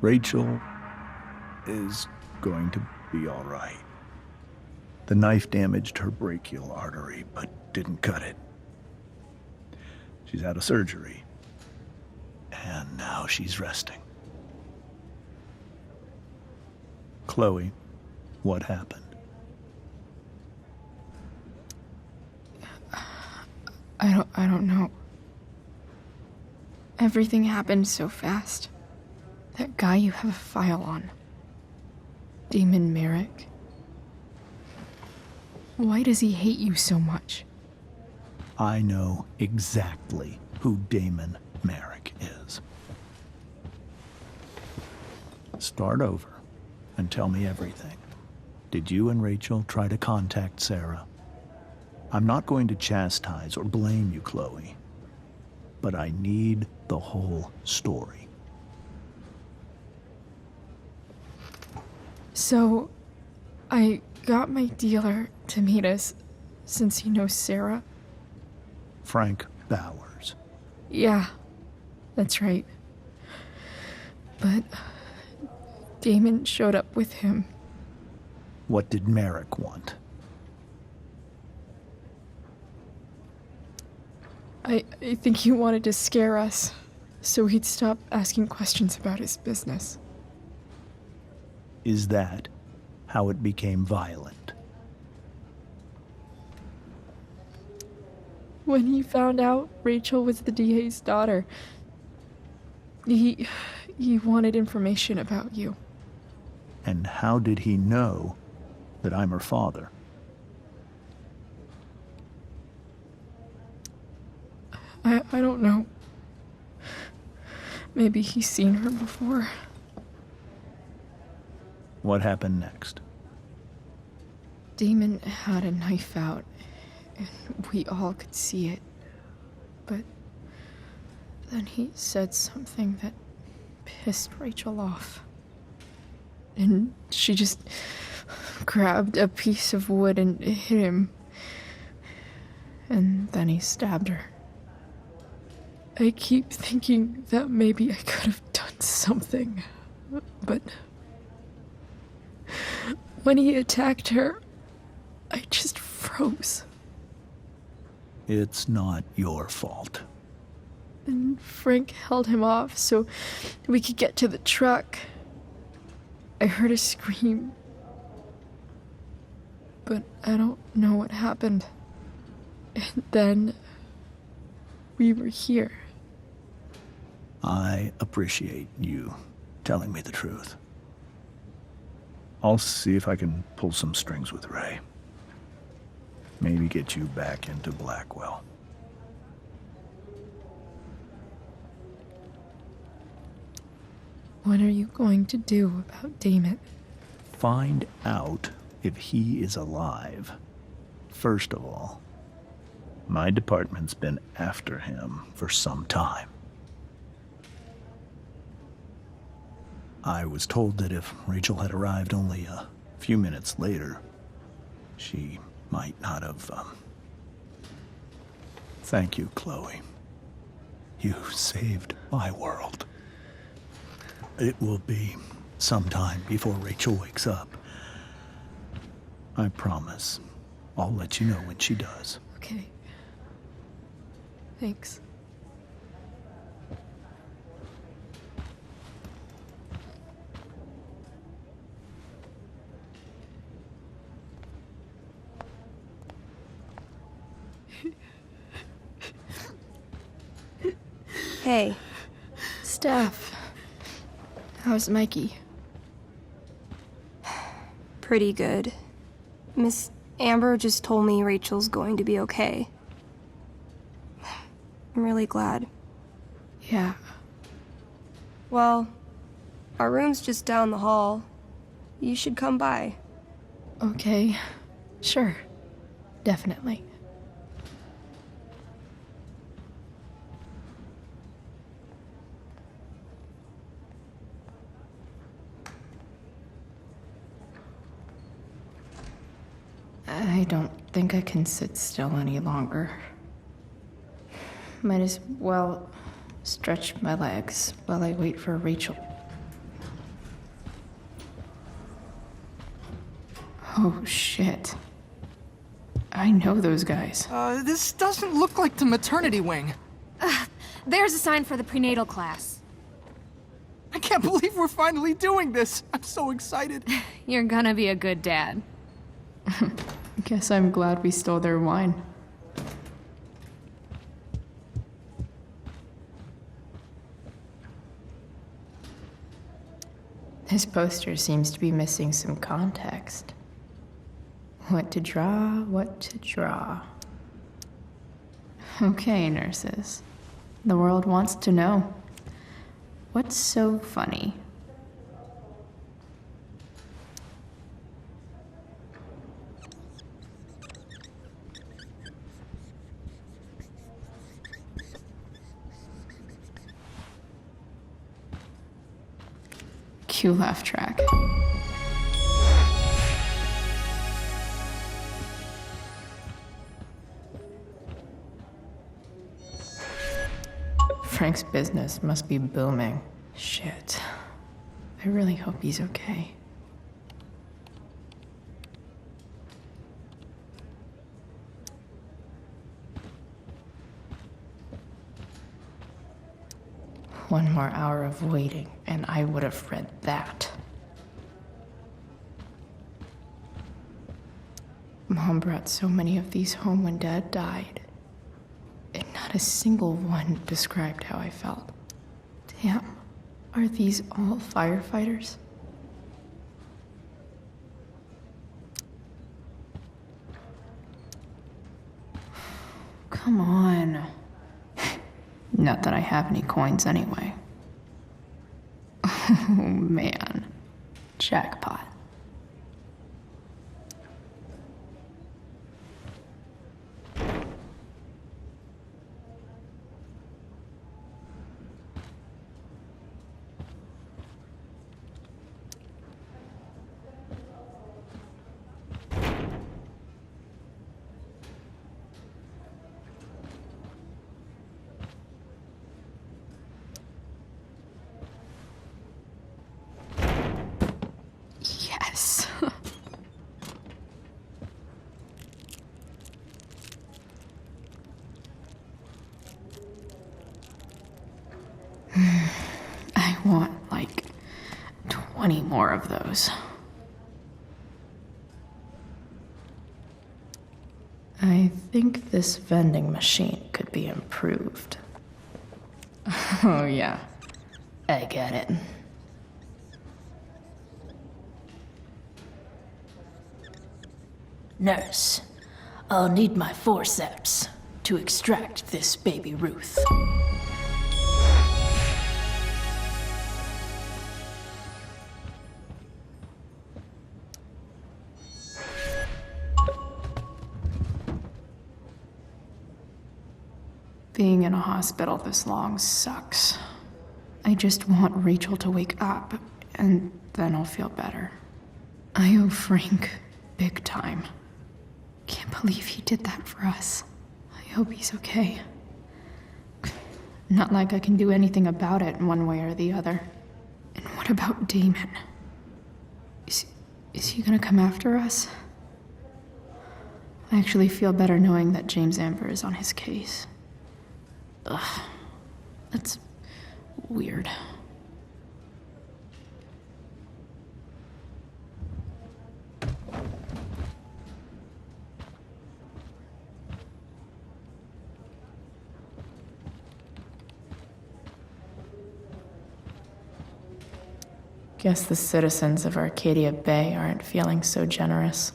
Rachel is going to be all right. The knife damaged her brachial artery, but didn't cut it. She's out of surgery, and now she's resting. Chloe, what happened? I don't know. Everything happened so fast. That guy you have a file on. Damon Merrick. Why does he hate you so much? I know exactly who Damon Merrick is. Start over and tell me everything. Did you and Rachel try to contact Sarah? I'm not going to chastise or blame you, Chloe, but I need the whole story. So, I got my dealer to meet us since he knows Sarah. Frank Bowers. Yeah, that's right. But Damon showed up with him. What did Merrick want? I think he wanted to scare us, so he'd stop asking questions about his business. Is that how it became violent? When he found out Rachel was the DA's daughter, he wanted information about you. And how did he know that I'm her father? I don't know. Maybe he's seen her before. What happened next? Damon had a knife out, and we all could see it. But then he said something that pissed Rachel off. And she just grabbed a piece of wood and hit him. And then he stabbed her. I keep thinking that maybe I could have done something, but when he attacked her, I just froze. It's not your fault. And Frank held him off so we could get to the truck. I heard a scream, but I don't know what happened. And then we were here. I appreciate you telling me the truth. I'll see if I can pull some strings with Ray. Maybe get you back into Blackwell. What are you going to do about Damon? Find out if he is alive. First of all, my department's been after him for some time. I was told that if Rachel had arrived only a few minutes later, she might not have, Thank you, Chloe. You saved my world. It will be some time before Rachel wakes up. I promise. I'll let you know when she does. Okay. Thanks. Hey. Steph. How's Mikey? Pretty good. Miss Amber just told me Rachel's going to be okay. I'm really glad. Yeah. Well, our room's just down the hall. You should come by. Okay. Sure. Definitely. I don't think I can sit still any longer. Might as well stretch my legs while I wait for Rachel. Oh, shit. I know those guys. This doesn't look like the maternity wing. There's a sign for the prenatal class. I can't believe we're finally doing this. I'm so excited. You're gonna be a good dad. Guess I'm glad we stole their wine. This poster seems to be missing some context. What to draw, what to draw. Okay, nurses. The world wants to know. What's so funny? Cue laugh track. Frank's business must be booming. Shit. I really hope he's okay. One more hour of waiting, and I would have read that. Mom brought so many of these home when Dad died, and not a single one described how I felt. Damn, are these all firefighters? Come on. Not that I have any coins anyway. Oh man. Jackpot. Yes. I want like 20 more of those. I think this vending machine could be improved. Oh yeah, I get it. Nurse, I'll need my forceps to extract this baby Ruth. Being in a hospital this long sucks. I just want Rachel to wake up, and then I'll feel better. I owe Frank big time. Can't believe he did that for us. I hope he's okay. Not like I can do anything about it one way or the other. And what about Damon? Is he gonna come after us? I actually feel better knowing that James Amber is on his case. Ugh, that's weird. Guess the citizens of Arcadia Bay aren't feeling so generous.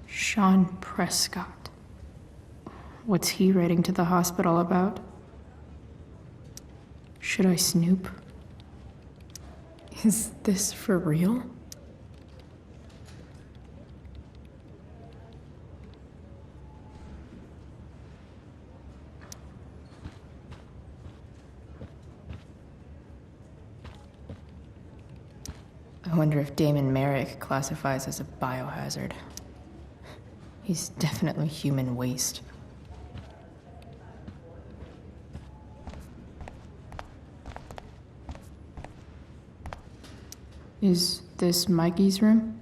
Sean Prescott. What's he writing to the hospital about? Should I snoop? Is this for real? I wonder if Damon Merrick classifies as a biohazard. He's definitely human waste. Is this Mikey's room?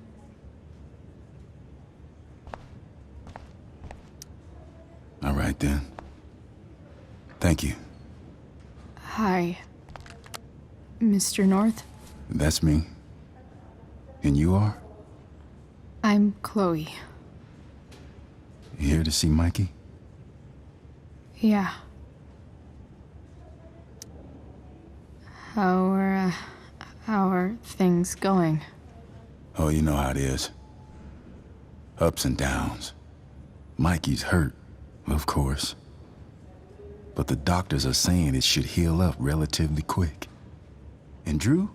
All right, then. Thank you. Hi, Mr. North. That's me. And you are? I'm Chloe. You here to see Mikey? Yeah. How are things going? Oh, you know how it is. Ups and downs. Mikey's hurt, of course. But the doctors are saying it should heal up relatively quick. And Drew?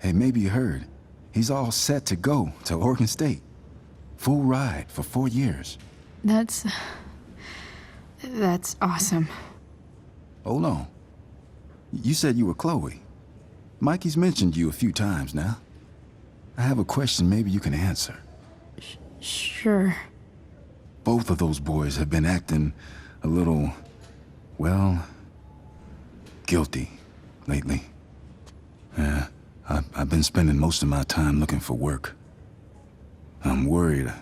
Hey, maybe you heard. He's all set to go to Oregon State. Full ride for 4 years. That's awesome. Hold on. You said you were Chloe. Mikey's mentioned you a few times now. I have a question maybe you can answer. Sure. Both of those boys have been acting a little, well, guilty lately. Yeah, I've been spending most of my time looking for work. I'm worried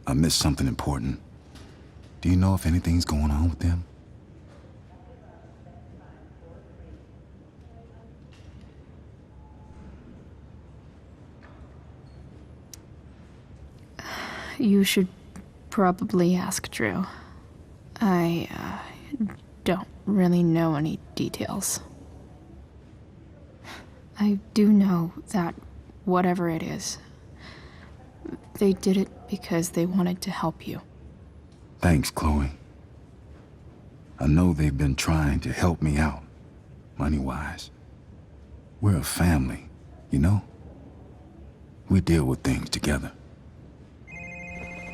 I missed something important. Do you know if anything's going on with them? You should probably ask Drew. I don't really know any details. I do know that whatever it is, they did it because they wanted to help you. Thanks, Chloe. I know they've been trying to help me out, money-wise. We're a family, you know? We deal with things together.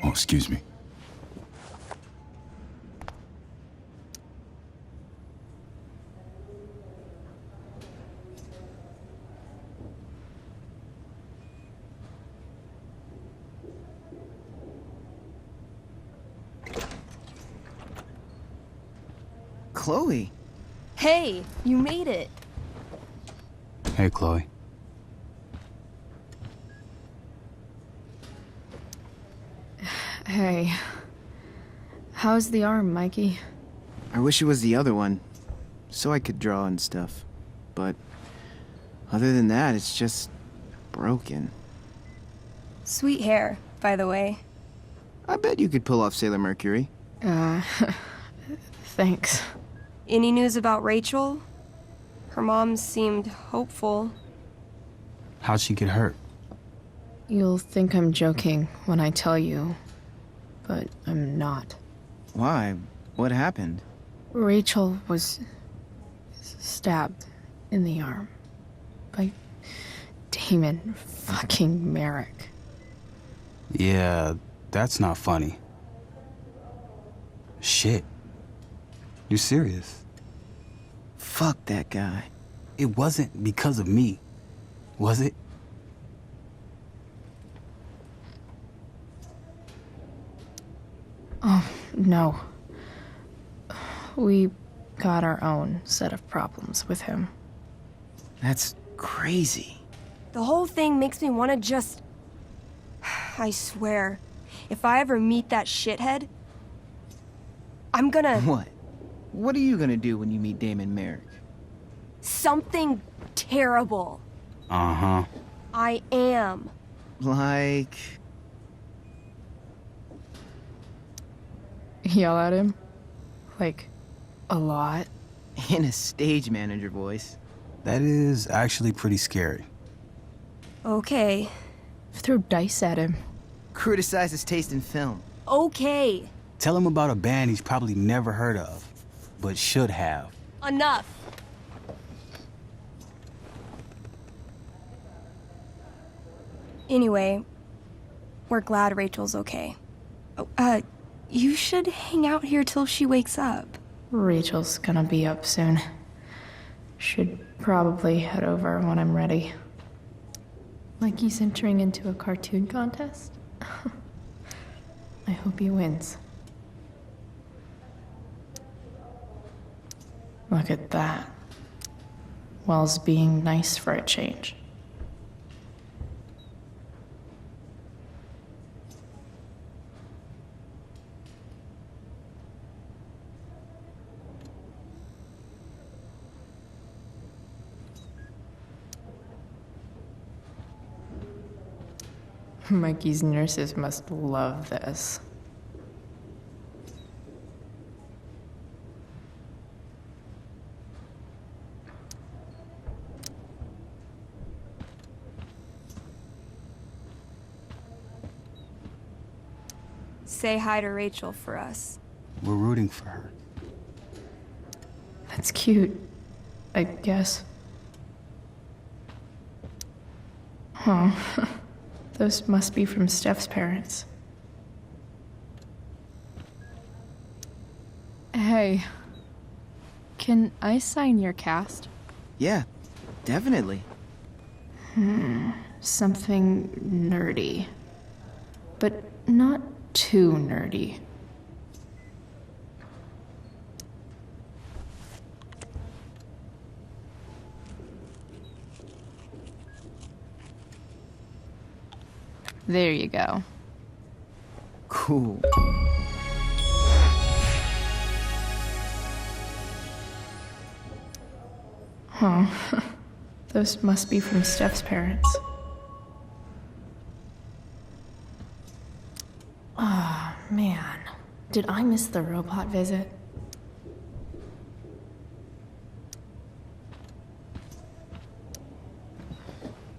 Oh, excuse me. Chloe. Hey, you made it. Hey, Chloe. Hey. How's the arm, Mikey? I wish it was the other one, so I could draw and stuff. But other than that, it's just broken. Sweet hair, by the way. I bet you could pull off Sailor Mercury. Thanks. Any news about Rachel? Her mom seemed hopeful. How'd she get hurt? You'll think I'm joking when I tell you, but I'm not. Why? What happened? Rachel was stabbed in the arm by Damon fucking Merrick. Yeah, that's not funny. Shit. You serious? Fuck that guy. It wasn't because of me, was it? Oh, no. We got our own set of problems with him. That's crazy. The whole thing makes me want to just... I swear, if I ever meet that shithead, I'm gonna... What? What are you gonna do when you meet Damon Merrick? Something terrible. Uh-huh. I am. Like... Yell at him? Like, a lot? In a stage manager voice. That is actually pretty scary. Okay. Throw dice at him. Criticize his taste in film. Okay. Tell him about a band he's probably never heard of, but should have. Enough. Anyway, we're glad Rachel's okay. Oh, you should hang out here till she wakes up. Rachel's gonna be up soon. Should probably head over when I'm ready. Like he's entering into a cartoon contest? I hope he wins. Look at that. Wells being nice for a change. Mikey's nurses must love this. Say hi to Rachel for us. We're rooting for her. That's cute, I guess. Huh. Those must be from Steph's parents. Hey, can I sign your cast? Yeah, definitely. Something nerdy. But not too nerdy. There you go. Cool. Huh. Those must be from Steph's parents. Ah, man. Did I miss the robot visit?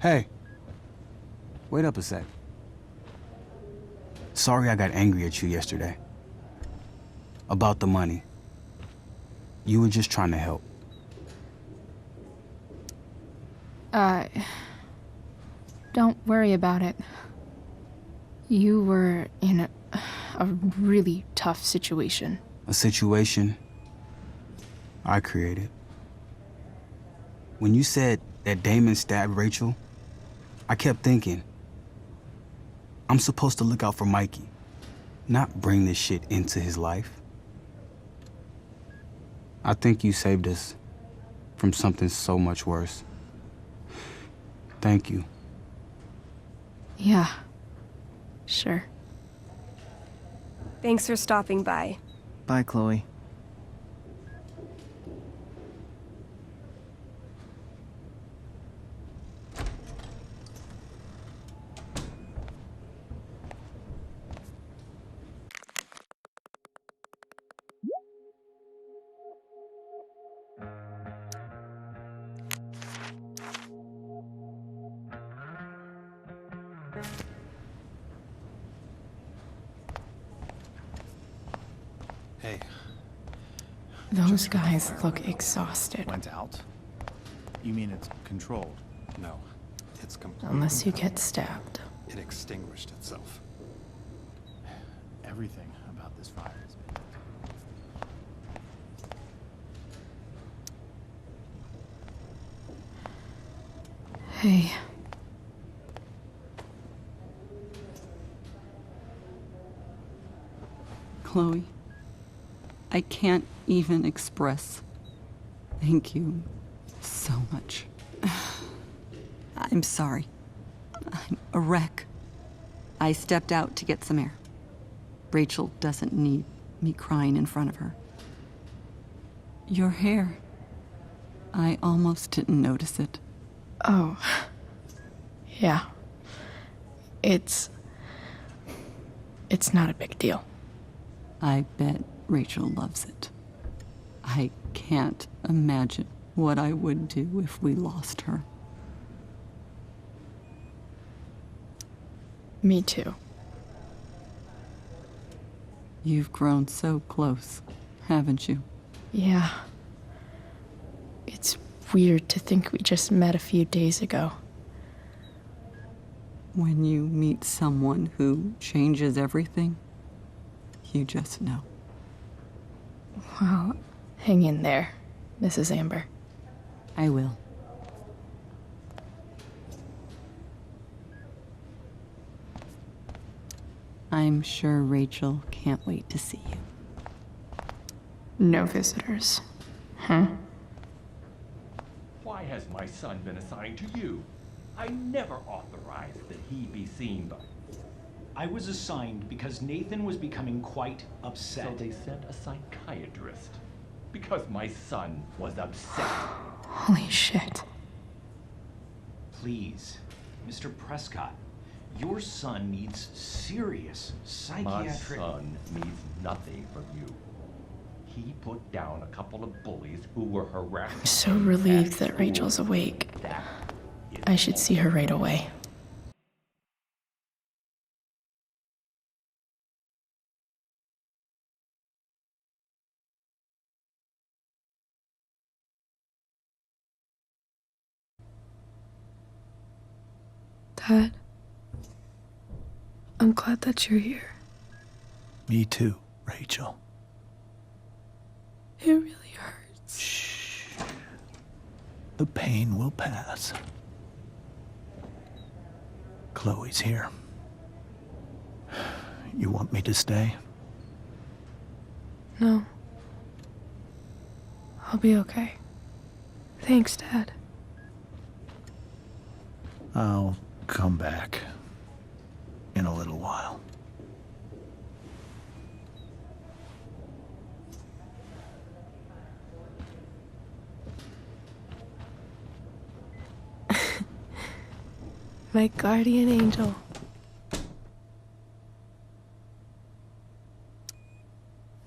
Hey. Wait up a sec. Sorry I got angry at you yesterday. About the money. You were just trying to help. Don't worry about it. You were in a really tough situation. A situation I created. When you said that Damon stabbed Rachel, I kept thinking, I'm supposed to look out for Mikey, not bring this shit into his life. I think you saved us from something so much worse. Thank you. Yeah, sure. Thanks for stopping by. Bye, Chloe. Hey. Those guys look exhausted. Went out? You mean it's controlled? No. It's complete. Unless you get stabbed. It extinguished itself. Everything about this fire has been... Hey. Chloe, I can't even express thank you so much. I'm sorry. I'm a wreck. I stepped out to get some air. Rachel doesn't need me crying in front of her. Your hair. I almost didn't notice it. Oh. Yeah. It's not a big deal. I bet Rachel loves it. I can't imagine what I would do if we lost her. Me too. You've grown so close, haven't you? Yeah. It's weird to think we just met a few days ago. When you meet someone who changes everything, you just know. Well, hang in there, Mrs. Amber. I will. I'm sure Rachel can't wait to see you. No visitors. Huh? Why has my son been assigned to you? I never authorized that he be seen by... I was assigned because Nathan was becoming quite upset. So they sent a psychiatrist. Because my son was upset. Holy shit. Please, Mr. Prescott, Your son needs serious psychiatric... My son needs nothing from you. He put down a couple of bullies who were harassing... I'm so relieved that Rachel's awake. I should see her right away. Dad, I'm glad that you're here. Me too, Rachel. It really hurts. Shh. The pain will pass. Chloe's here. You want me to stay? No. I'll be okay. Thanks, Dad. I'll come back in a little while. My guardian angel.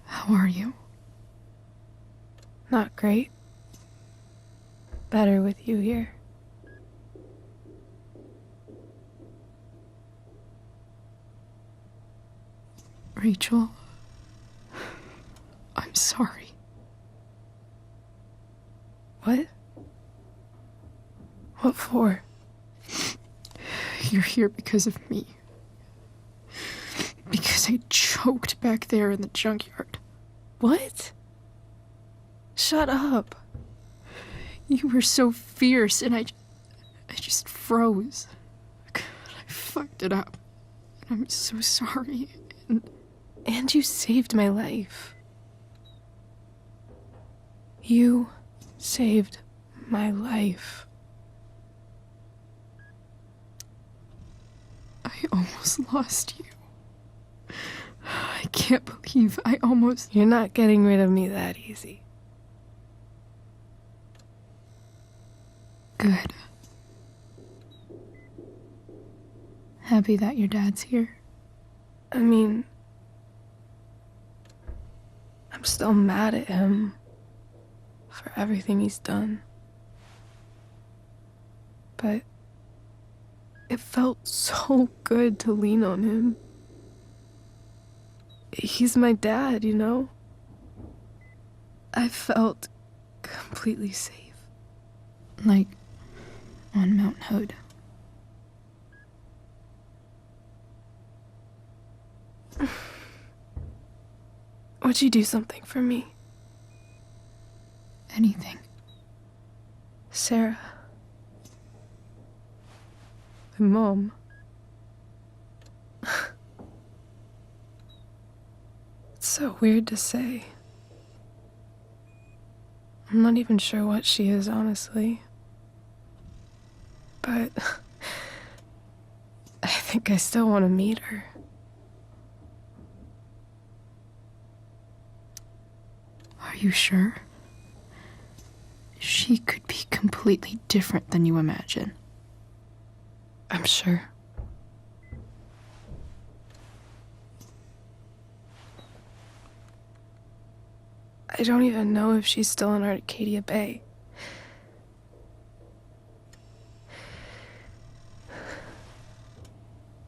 How are you? Not great. Better with you here. Rachel, I'm sorry. What? What for? You're here because of me. Because I choked back there in the junkyard. What? Shut up. You were so fierce and I just froze. I fucked it up. I'm so sorry. And you saved my life. You saved my life. I almost lost you. I can't believe I almost... You're not getting rid of me that easy. Good. Happy that your dad's here. I mean, I'm still mad at him for everything he's done. But it felt so good to lean on him. He's my dad, you know? I felt completely safe. Like on Mount Hood. Would you do something for me? Anything. Sarah. My mom. It's so weird to say. I'm not even sure what she is, honestly. But I think I still want to meet her. Are you sure? She could be completely different than you imagine. I'm sure. I don't even know if she's still in Arcadia Bay.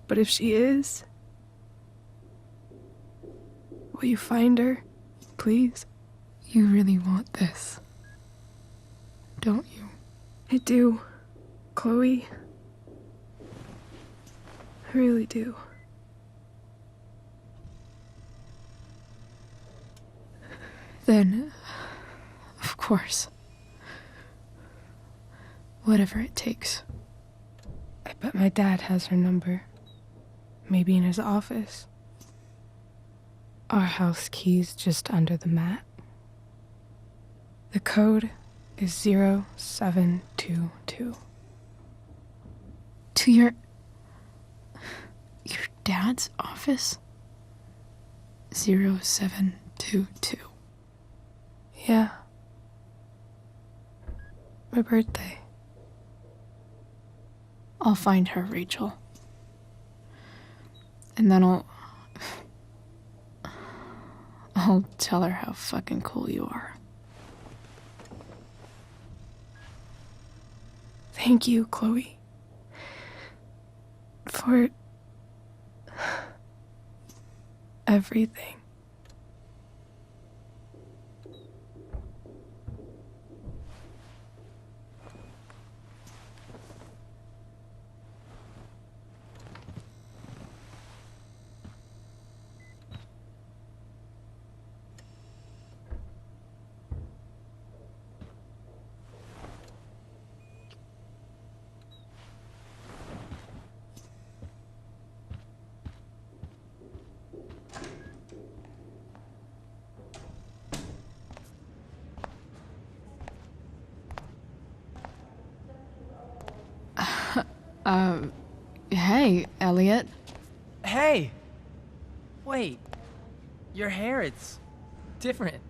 But if she is, will you find her, please? You really want this, don't you? I do, Chloe. I really do. Then, of course. Whatever it takes. I bet my dad has her number. Maybe in his office. Our house key's just under the mat. The code is 0722. To your dad's office? 0722. Yeah. My birthday. I'll find her, Rachel. And then I'll tell her how fucking cool you are. Thank you, Chloe. For everything. Hey, Elliot. Hey! Wait. Your hair, it's different.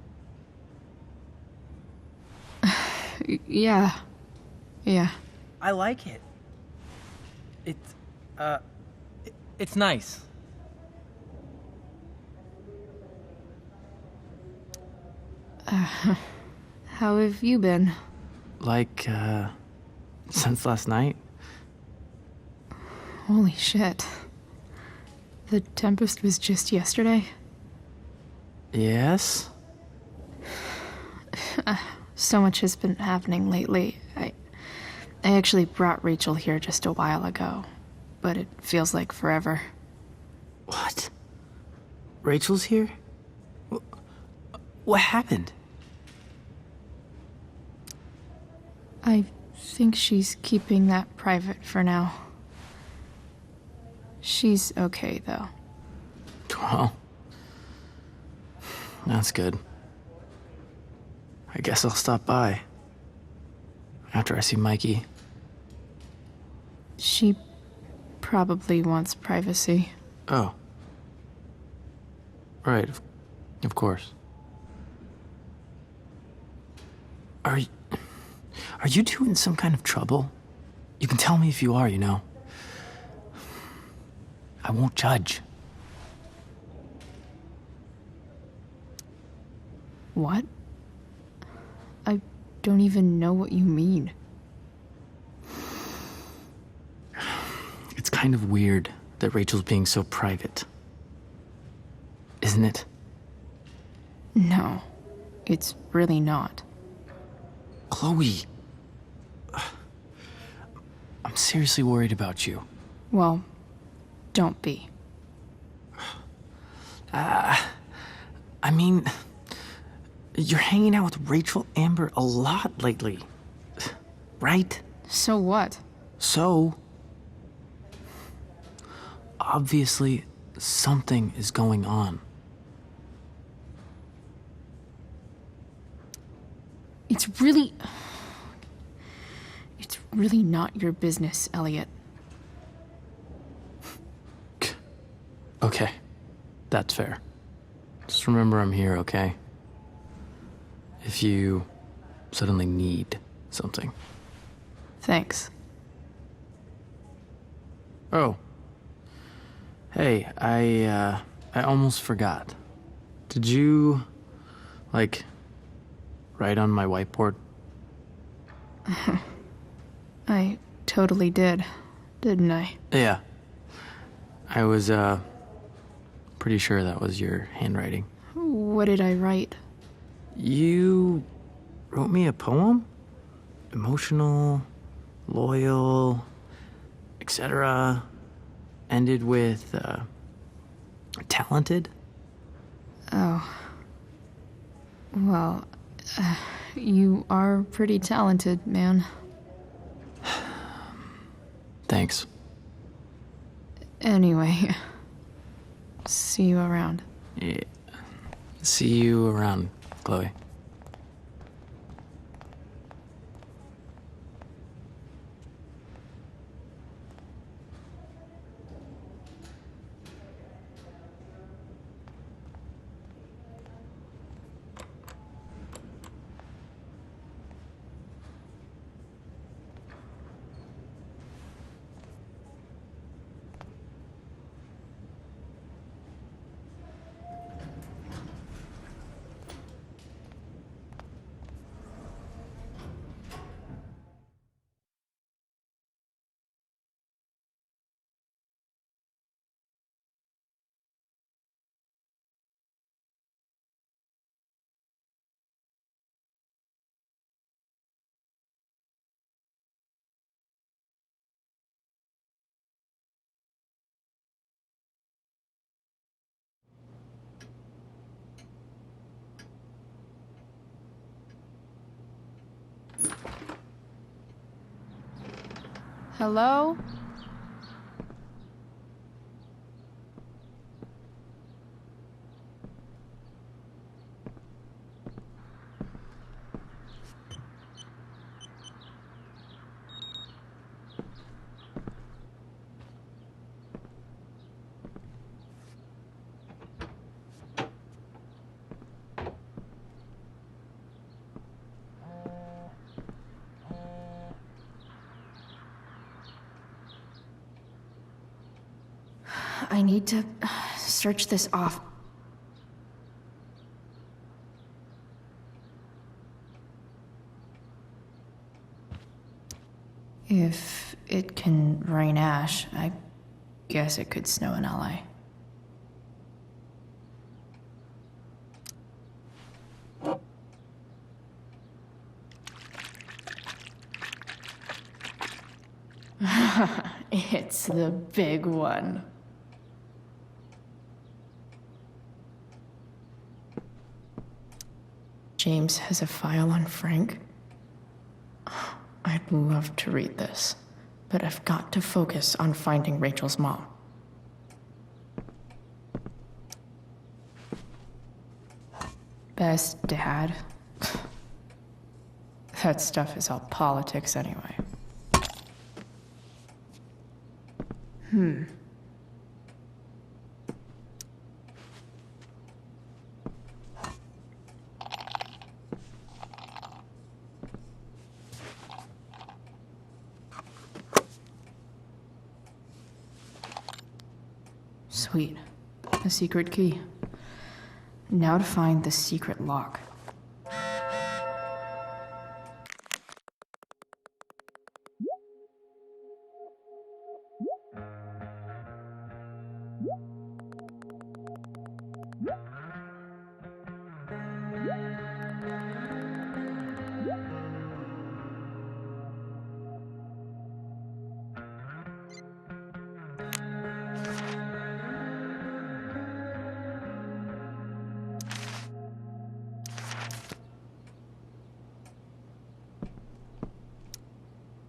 Yeah. I like it. It's nice. How have you been? Like, since last night? Holy shit. The Tempest was just yesterday? Yes? So much has been happening lately. I actually brought Rachel here just a while ago, but it feels like forever. What? Rachel's here? What happened? I think she's keeping that private for now. She's okay, though. Well, that's good. I guess I'll stop by after I see Mikey. She probably wants privacy. Oh. Right, of course. Are you two in some kind of trouble? You can tell me if you are, you know. I won't judge. What? I don't even know what you mean. It's kind of weird that Rachel's being so private. Isn't it? No, it's really not. Chloe. I'm seriously worried about you. Well, don't be. I mean, you're hanging out with Rachel Amber a lot lately, right? So what? So, obviously, something is going on. It's really not your business, Elliot. Okay, that's fair. Just remember I'm here, okay? If you suddenly need something. Thanks. Oh. Hey, I almost forgot. Did you, like, write on my whiteboard? I totally did, didn't I? Yeah. I was, pretty sure that was your handwriting. What did I write? You wrote me a poem? Emotional, loyal, etc. Ended with, talented? Oh. Well, you are pretty talented, man. Thanks. Anyway, see you around. Yeah. See you around, Chloe. Hello? I need to search this off. If it can rain ash, I guess it could snow in LA. It's the big one. James has a file on Frank. I'd love to read this, but I've got to focus on finding Rachel's mom. Best dad? That stuff is all politics anyway. Sweet. A secret key. Now to find the secret lock.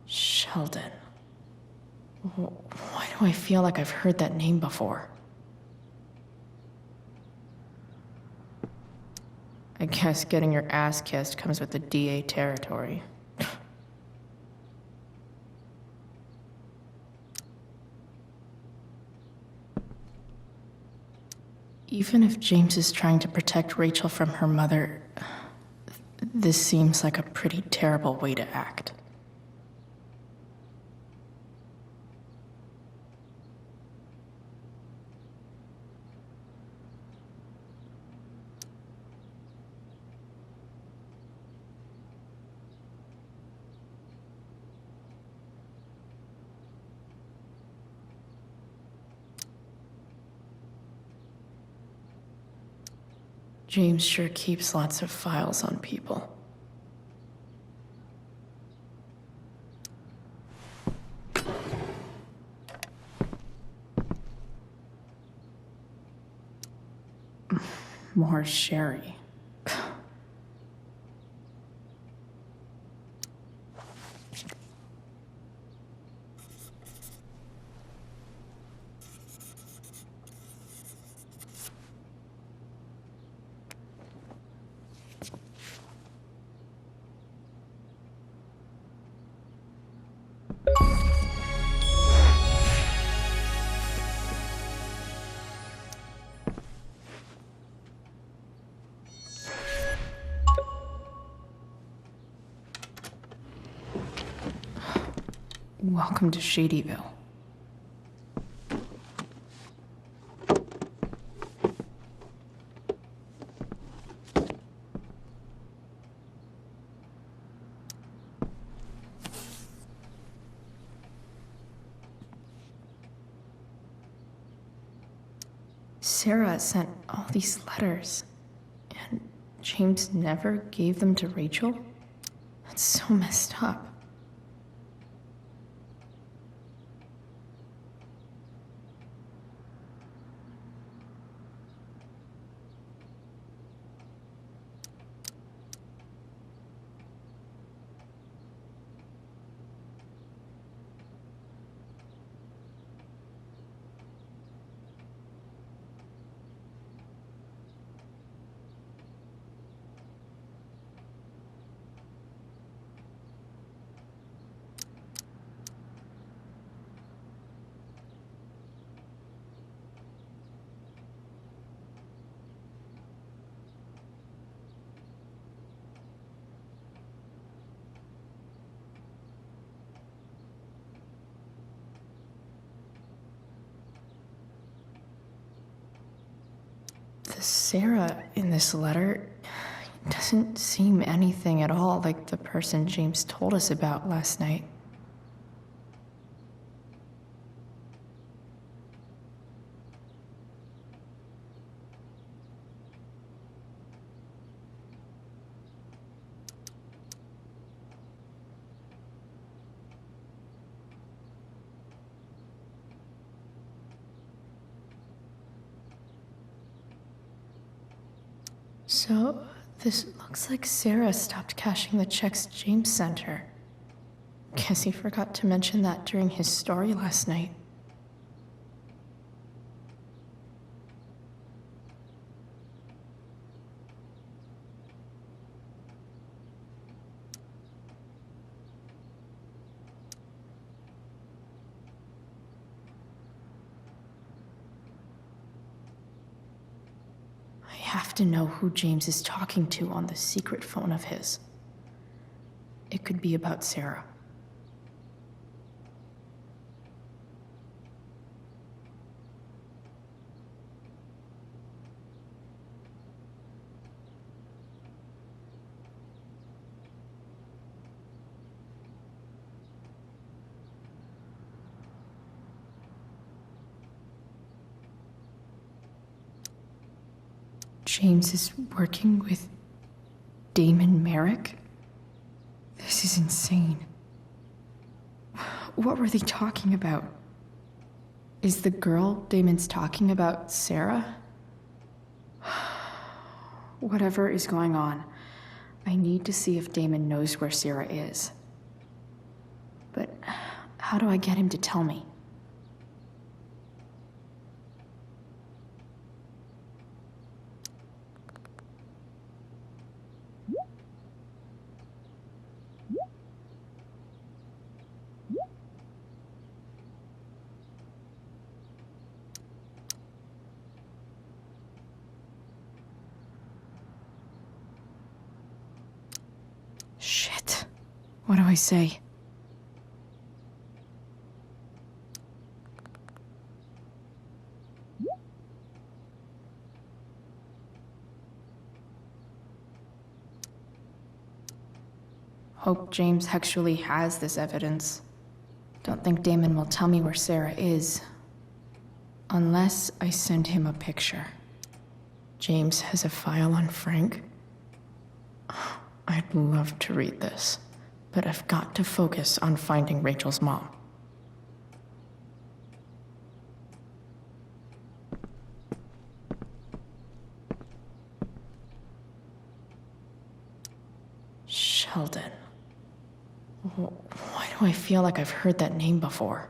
Sheldon. Why do I feel like I've heard that name before? I guess getting your ass kissed comes with the DA territory. Even if James is trying to protect Rachel from her mother, this seems like a pretty terrible way to act. James sure keeps lots of files on people. More sherry. Welcome to Shadyville. Sarah sent all these letters, and James never gave them to Rachel? That's so messed up. The Sarah in this letter doesn't seem anything at all like the person James told us about last night. So, this looks like Sarah stopped cashing the checks James sent her. Guess he forgot to mention that during his story last night. I have to know who James is talking to on the secret phone of his. It could be about Sarah. James is working with Damon Merrick? This is insane. What were they talking about? Is the girl Damon's talking about Sarah? Whatever is going on, I need to see if Damon knows where Sarah is. But how do I get him to tell me? Shit. What do I say? Hope James actually has this evidence. Don't think Damon will tell me where Sarah is. Unless I send him a picture. James has a file on Frank? I'd love to read this, but I've got to focus on finding Rachel's mom. Sheldon. Why do I feel like I've heard that name before?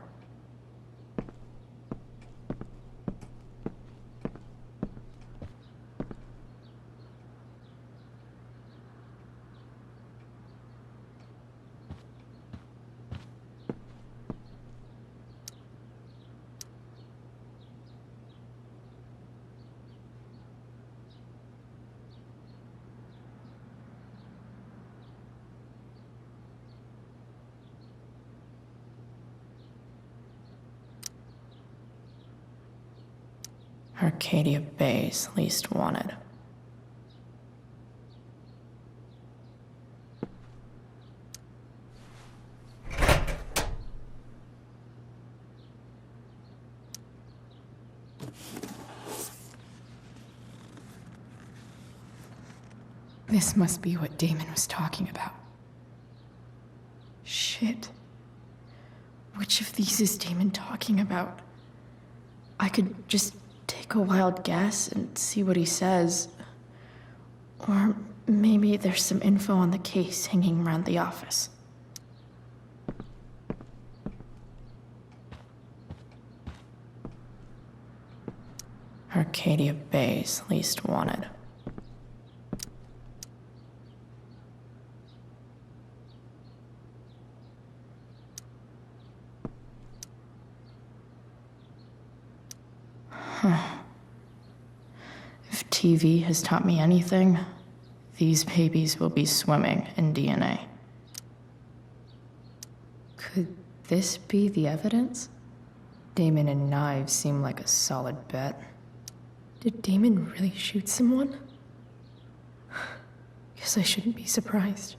Arcadia Bay's least wanted. This must be what Damon was talking about. Shit. Which of these is Damon talking about? I could just take a wild guess and see what he says. Or maybe there's some info on the case hanging around the office. Arcadia Bay's least wanted. If TV has taught me anything, these babies will be swimming in DNA. Could this be the evidence? Damon and knives seem like a solid bet. Did Damon really shoot someone? Guess I shouldn't be surprised.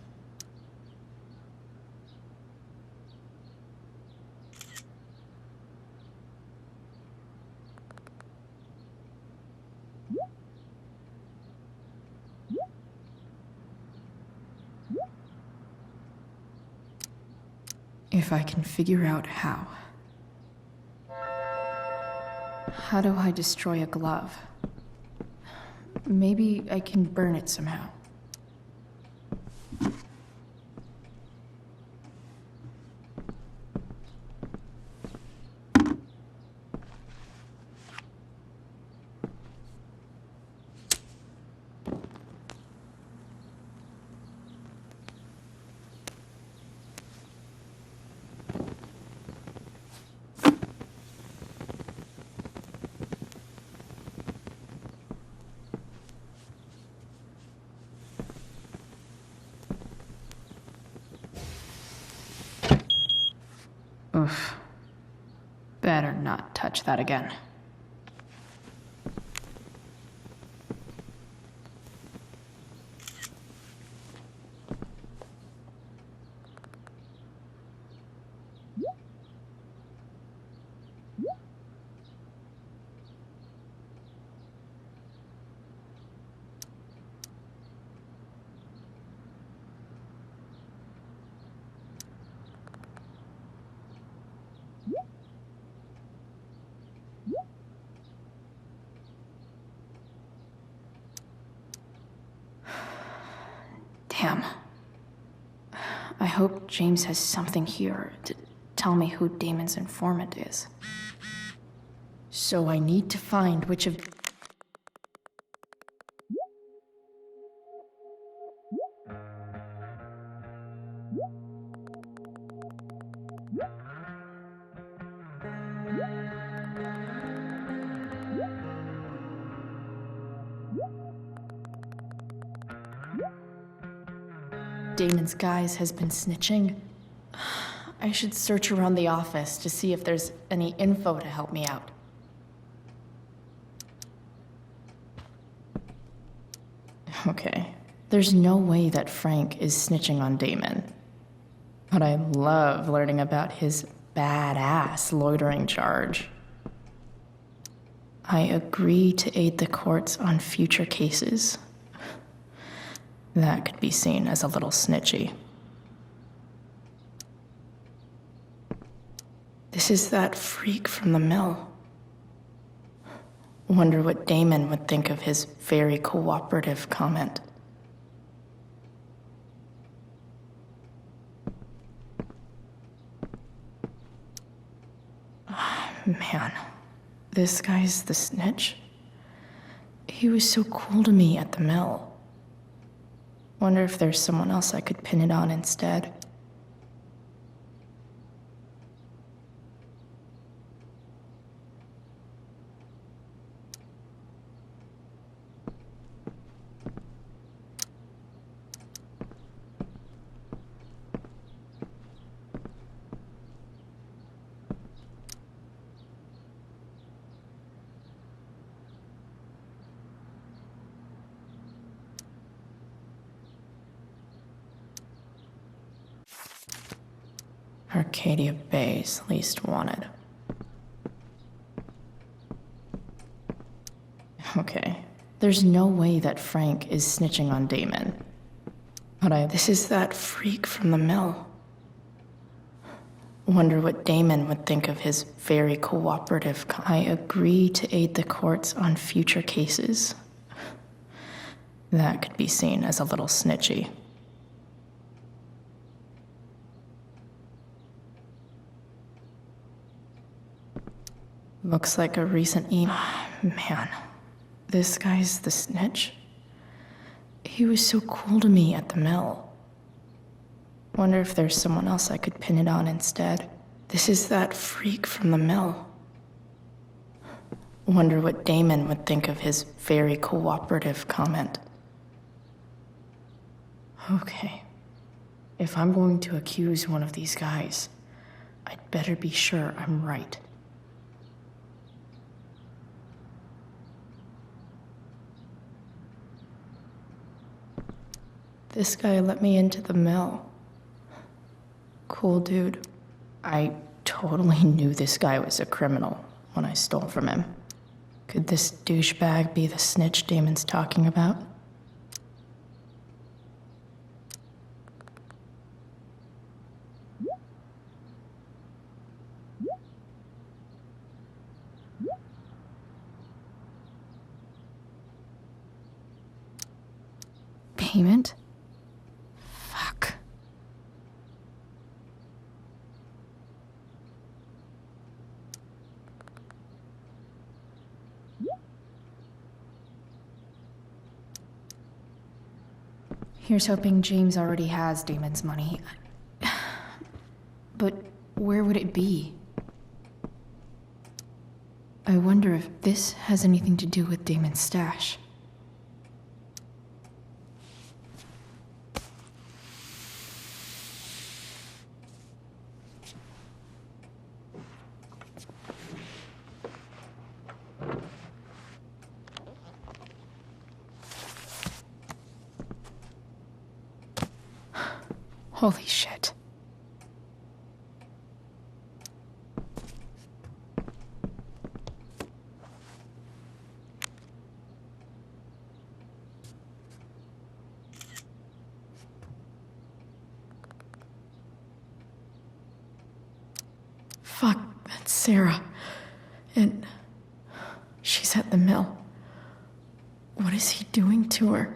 If I can figure out how. How do I destroy a glove? Maybe I can burn it somehow. Oof. Better not touch that again. Damn. I hope James has something here to tell me who Damon's informant is. So I need to find which of... Damon's guys has been snitching. I should search around the office to see if there's any info to help me out. Okay, there's no way that Frank is snitching on Damon. But I love learning about his badass loitering charge. I agree to aid the courts on future cases. That could be seen as a little snitchy. This is that freak from the mill. Wonder what Damon would think of his very cooperative comment. Man, this guy's the snitch? He was so cool to me at the mill. Wonder if there's someone else I could pin it on instead. Arcadia Bay's least wanted. Okay, there's no way that Frank is snitching on Damon. But this is that freak from the mill. Wonder what Damon would think of his very cooperative I agree to aid the courts on future cases. That could be seen as a little snitchy. Looks like a recent email. Man, this guy's the snitch? He was so cool to me at the mill. Wonder if there's someone else I could pin it on instead. This is that freak from the mill. Wonder what Damon would think of his very cooperative comment. Okay. If I'm going to accuse one of these guys, I'd better be sure I'm right. This guy let me into the mill. Cool dude. I totally knew this guy was a criminal when I stole from him. Could this douchebag be the snitch Damon's talking about? Payment? Fuck. Here's hoping James already has Damon's money. But where would it be? I wonder if this has anything to do with Damon's stash. Holy shit. Fuck, that's Sarah. And she's at the mill. What is he doing to her?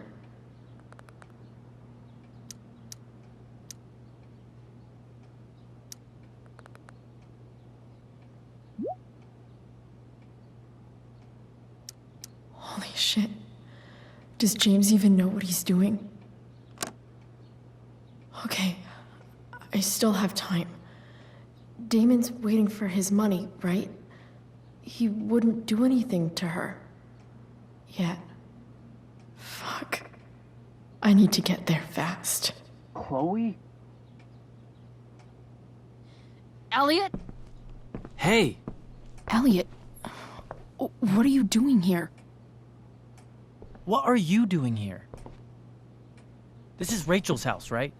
Holy shit. Does James even know what he's doing? Okay, I still have time. Damon's waiting for his money, right? He wouldn't do anything to her. Yet. Fuck. I need to get there fast. Chloe? Elliot? Hey! Elliot, what are you doing here? What are you doing here? This is Rachel's house, right?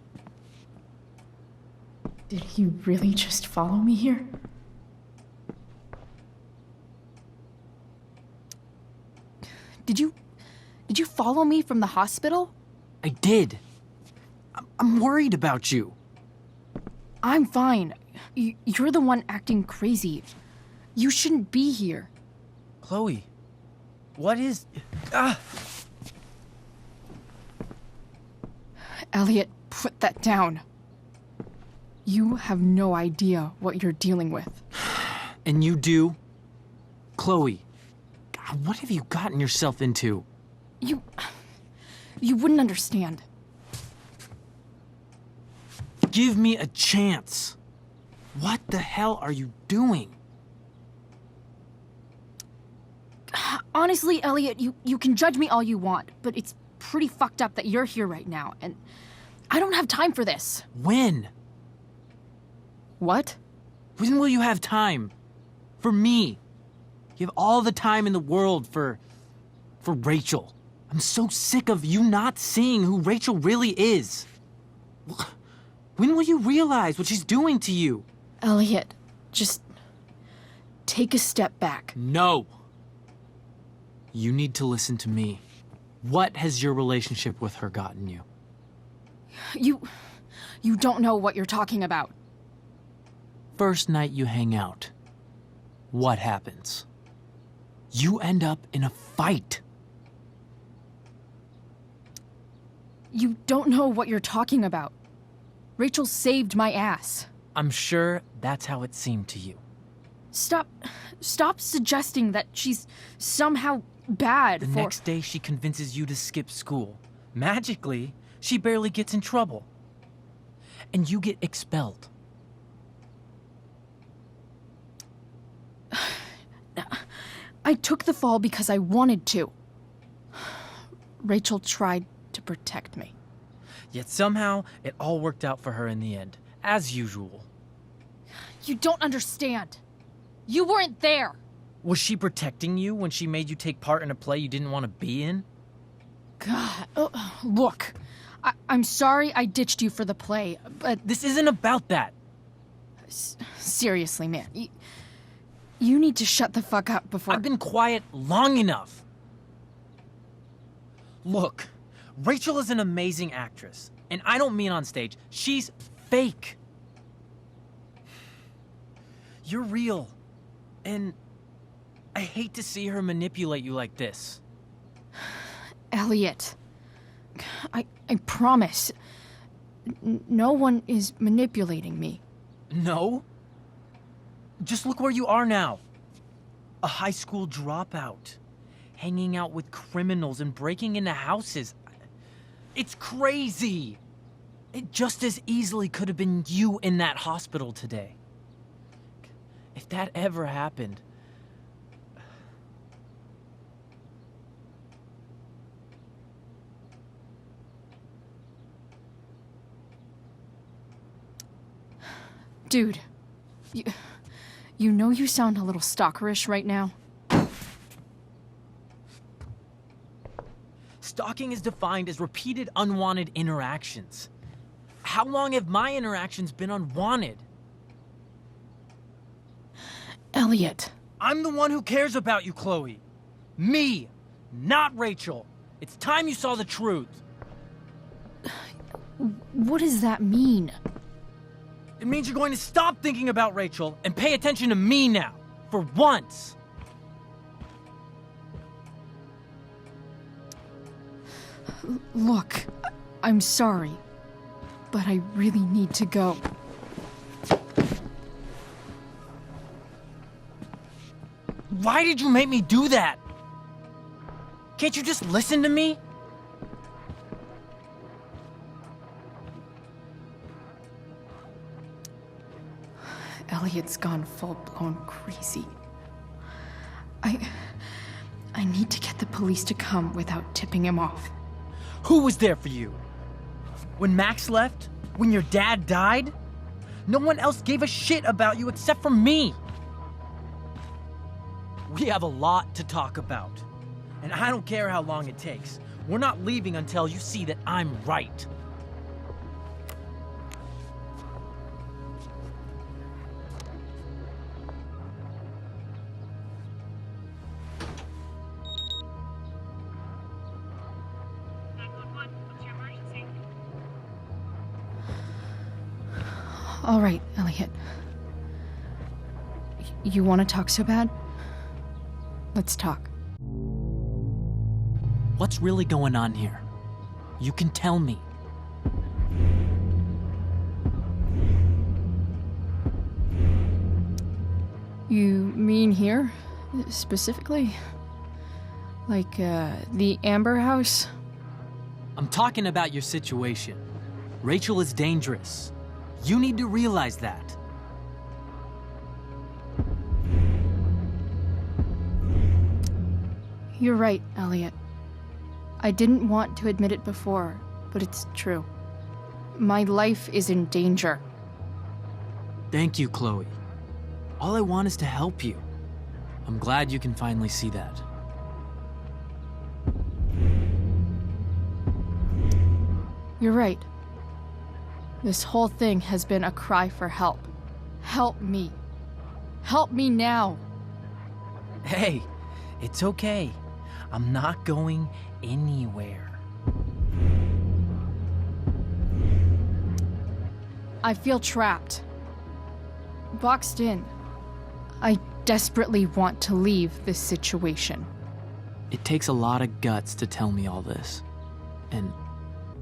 Did he really just follow me here? Did you follow me from the hospital? I did. I'm worried about you. I'm fine. You're the one acting crazy. You shouldn't be here. Chloe, what is... Elliot, put that down. You have no idea what you're dealing with. And you do? Chloe, God, what have you gotten yourself into? You wouldn't understand. Give me a chance. What the hell are you doing? Honestly, Elliot, you can judge me all you want, but it's pretty fucked up that you're here right now, and I don't have time for this. When? What? When will you have time? For me. You have all the time in the world for Rachel. I'm so sick of you not seeing who Rachel really is. When will you realize what she's doing to you? Elliot, just take a step back. No. You need to listen to me. What has your relationship with her gotten you? You don't know what you're talking about. First night you hang out, what happens? You end up in a fight. You don't know what you're talking about. Rachel saved my ass. I'm sure that's how it seemed to you. Stop suggesting that she's somehow bad The next day she convinces you to skip school. Magically, she barely gets in trouble. And you get expelled. I took the fall because I wanted to. Rachel tried to protect me. Yet somehow, it all worked out for her in the end, as usual. You don't understand. You weren't there. Was she protecting you when she made you take part in a play you didn't want to be in? God, look, I'm sorry I ditched you for the play, but... This isn't about that. Seriously, man. You need to shut the fuck up before... I've been quiet long enough. Look, Rachel is an amazing actress. And I don't mean on stage. She's fake. You're real. And I hate to see her manipulate you like this. Elliot, I promise. No one is manipulating me. No? Just look where you are now. A high school dropout. Hanging out with criminals and breaking into houses. It's crazy. It just as easily could have been you in that hospital today. If that ever happened... Dude, you know you sound a little stalkerish right now? Stalking is defined as repeated unwanted interactions. How long have my interactions been unwanted? Elliot. I'm the one who cares about you, Chloe. Me, not Rachel. It's time you saw the truth. What does that mean? It means you're going to stop thinking about Rachel and pay attention to me now, for once. Look, I'm sorry, but I really need to go. Why did you make me do that? Can't you just listen to me? Elliot's gone full-blown crazy. I need to get the police to come without tipping him off. Who was there for you? When Max left? When your dad died? No one else gave a shit about you except for me. We have a lot to talk about. And I don't care how long it takes. We're not leaving until you see that I'm right. All right, Elliot. You want to talk so bad? Let's talk. What's really going on here? You can tell me. You mean here, specifically? Like, the Amber House? I'm talking about your situation. Rachel is dangerous. You need to realize that. You're right, Elliot. I didn't want to admit it before, but it's true. My life is in danger. Thank you, Chloe. All I want is to help you. I'm glad you can finally see that. You're right. This whole thing has been a cry for help. Help me. Help me now. Hey, it's okay. I'm not going anywhere. I feel trapped. Boxed in. I desperately want to leave this situation. It takes a lot of guts to tell me all this. And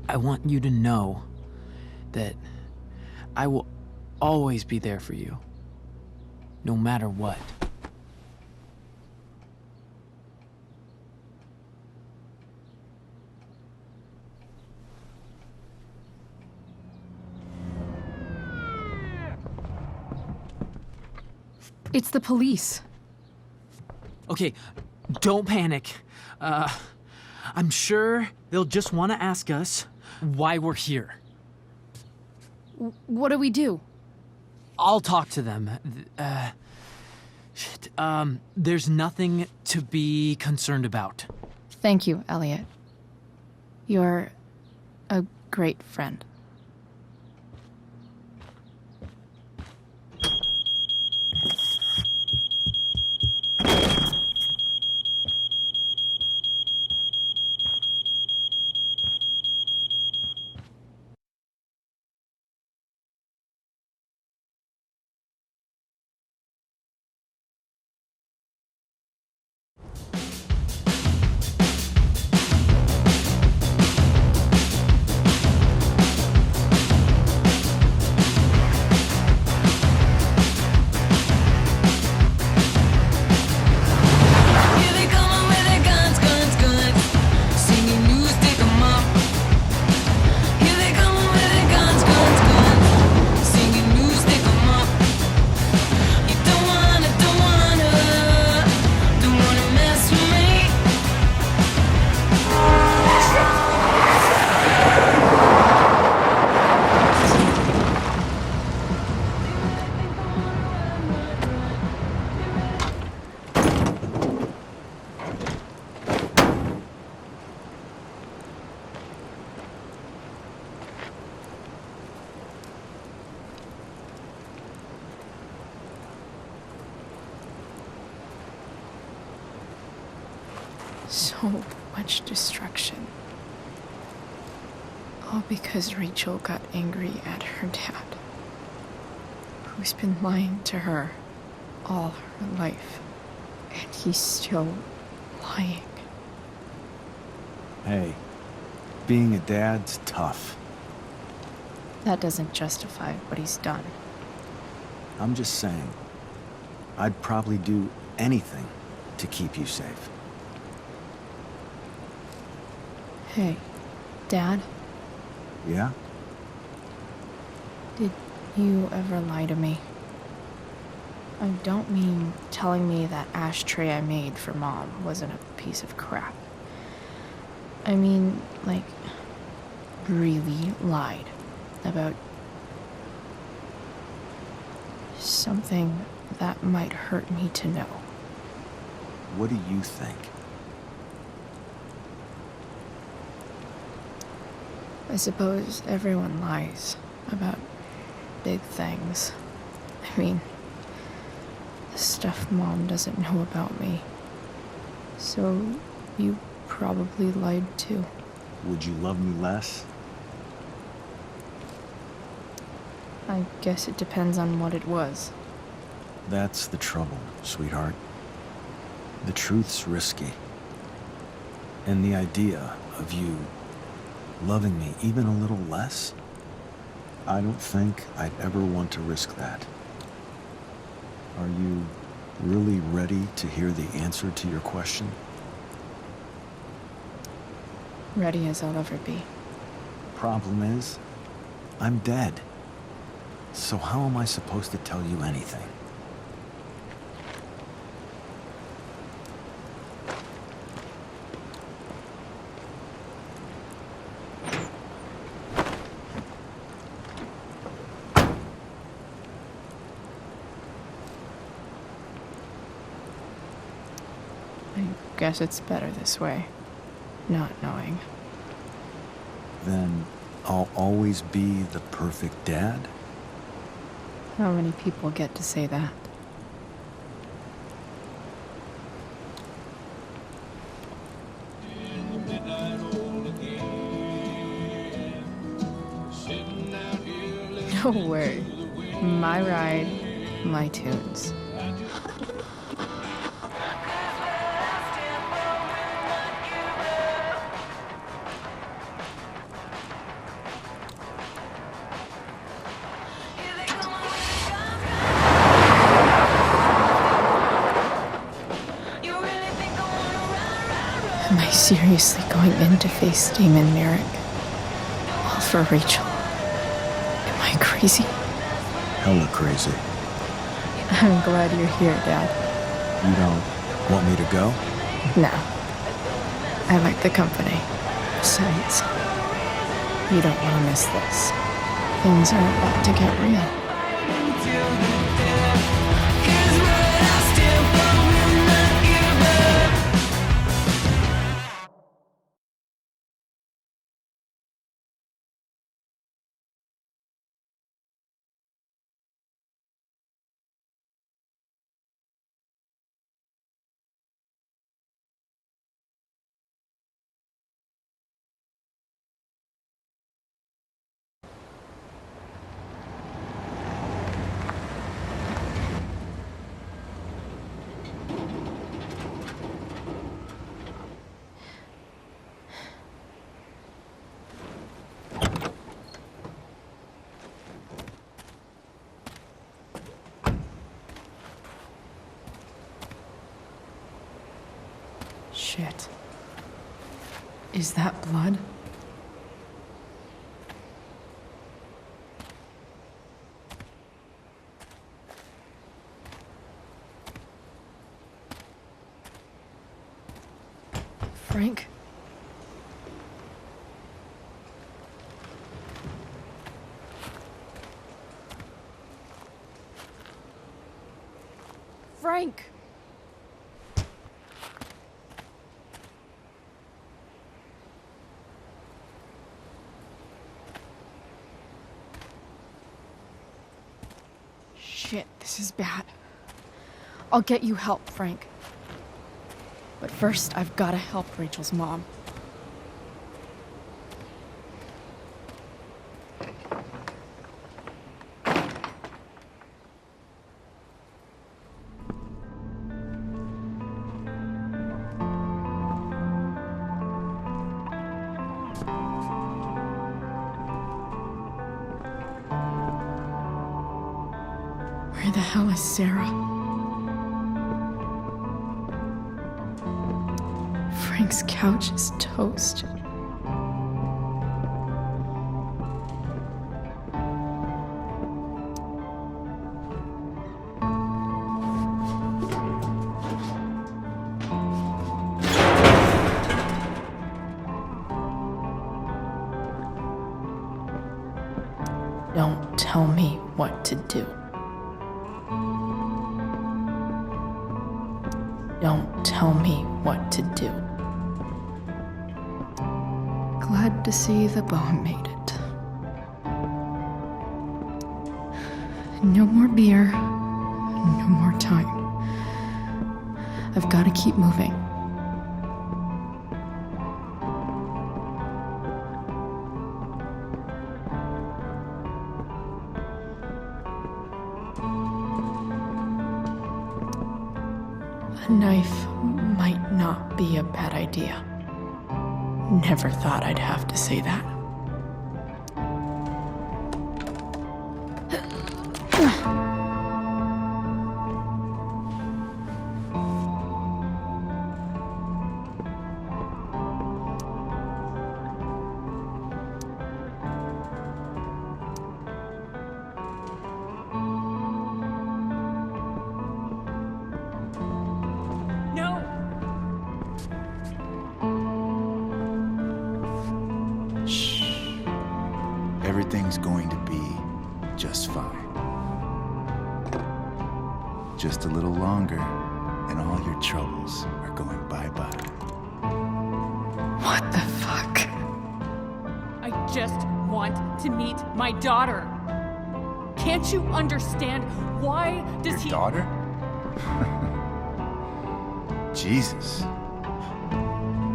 I want you to know that I will always be there for you, no matter what. It's the police. Okay, don't panic. I'm sure they'll just want to ask us why we're here. What do we do? I'll talk to them. Shit, there's nothing to be concerned about. Thank you, Elliot. You're a great friend. So much destruction. All because Rachel got angry at her dad, who's been lying to her all her life. And he's still lying. Hey, being a dad's tough. That doesn't justify what he's done. I'm just saying, I'd probably do anything to keep you safe. Hey, Dad, Yeah? did you ever lie to me? I don't mean telling me that ashtray I made for Mom wasn't a piece of crap. I mean, like, really lied about something that might hurt me to know. What do you think? I suppose everyone lies about big things. I mean, the stuff Mom doesn't know about me. So you probably lied too. Would you love me less? I guess it depends on what it was. That's the trouble, sweetheart. The truth's risky. And the idea of you loving me even a little less, I don't think I'd ever want to risk that. Are you really ready to hear the answer to your question? Ready as I'll ever be. Problem is, I'm dead. So how am I supposed to tell you anything? I guess it's better this way, not knowing. Then I'll always be the perfect dad? How many people get to say that? No way. My ride, my tunes. Am I seriously going in to face Damon Merrick? All for Rachel? Am I crazy? Hella crazy. I'm glad you're here, Dad. You don't want me to go? No. I like the company. Besides, you don't want to miss this. Things are about to get real. Shit. Is that blood? Frank? Frank! Shit, this is bad. I'll get you help, Frank. But first, I've gotta help Rachel's mom. Where the hell is Sarah? Frank's couch is toast. Don't tell me what to do. Don't tell me what to do. Glad to see the bomb made it. No more beer. No more time. I've got to keep moving. A knife might not be a bad idea. Never thought I'd have to say that. Everything's going to be just fine. Just a little longer, and all your troubles are going bye-bye. What the fuck? I just want to meet my daughter. Can't you understand? Why does he... Daughter? Jesus.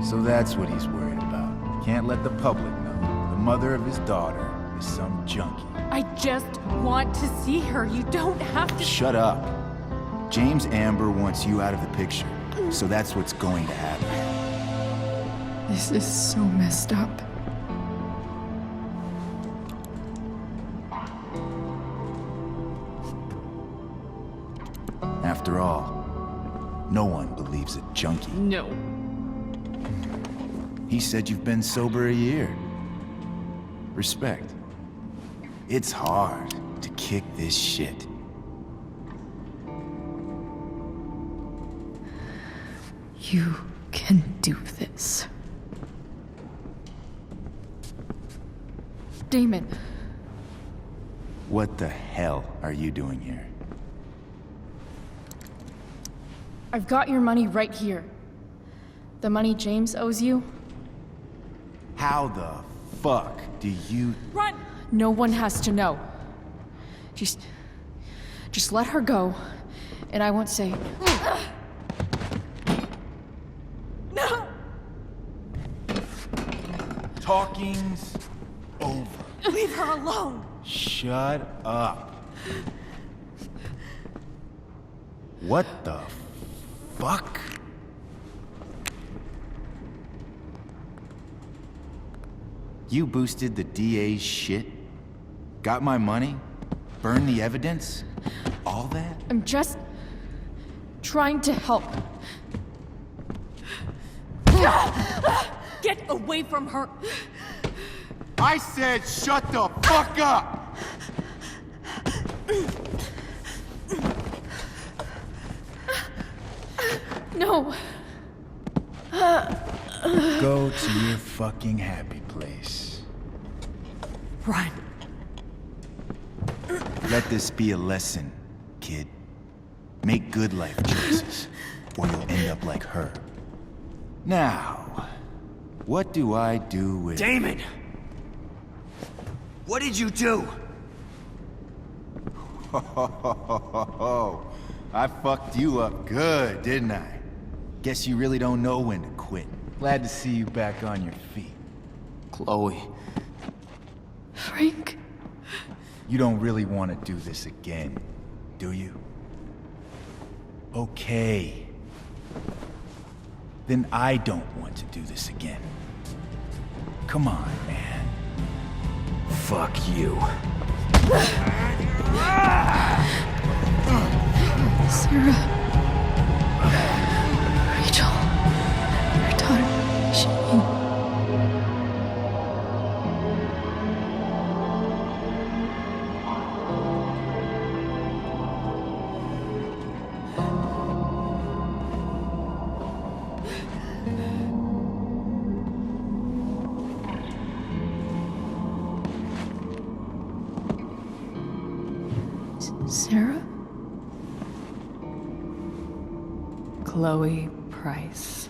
So that's what he's worried about. Can't let the public know. The mother of his daughter is some junkie. I just want to see her. You don't have to... Shut up. James Amber wants you out of the picture, so that's what's going to happen. This is so messed up. After all, no one believes a junkie. No. He said you've been sober a year. Respect. It's hard to kick this shit. You can do this. Damon. What the hell are you doing here? I've got your money right here. The money James owes you. How the fuck do you... Run! No one has to know. Just let her go, and I won't say... No! Talking's over. Leave her alone! Shut up. What the fuck? You boosted the DA's shit? Got my money? Burned the evidence? All that? I'm just trying to help. Get away from her! I said shut the fuck up! No. Go to your fucking happy place. Run. Let this be a lesson, kid. Make good life choices, or you'll end up like her. Now, what do I do with... Damon! What did you do? I fucked you up good, didn't I? Guess you really don't know when to quit. Glad to see you back on your feet. Chloe. Frank? You don't really want to do this again, do you? Okay. Then I don't want to do this again. Come on, man. Fuck you. Sarah. Rachel. Your daughter, Shane. Sarah? Chloe Price.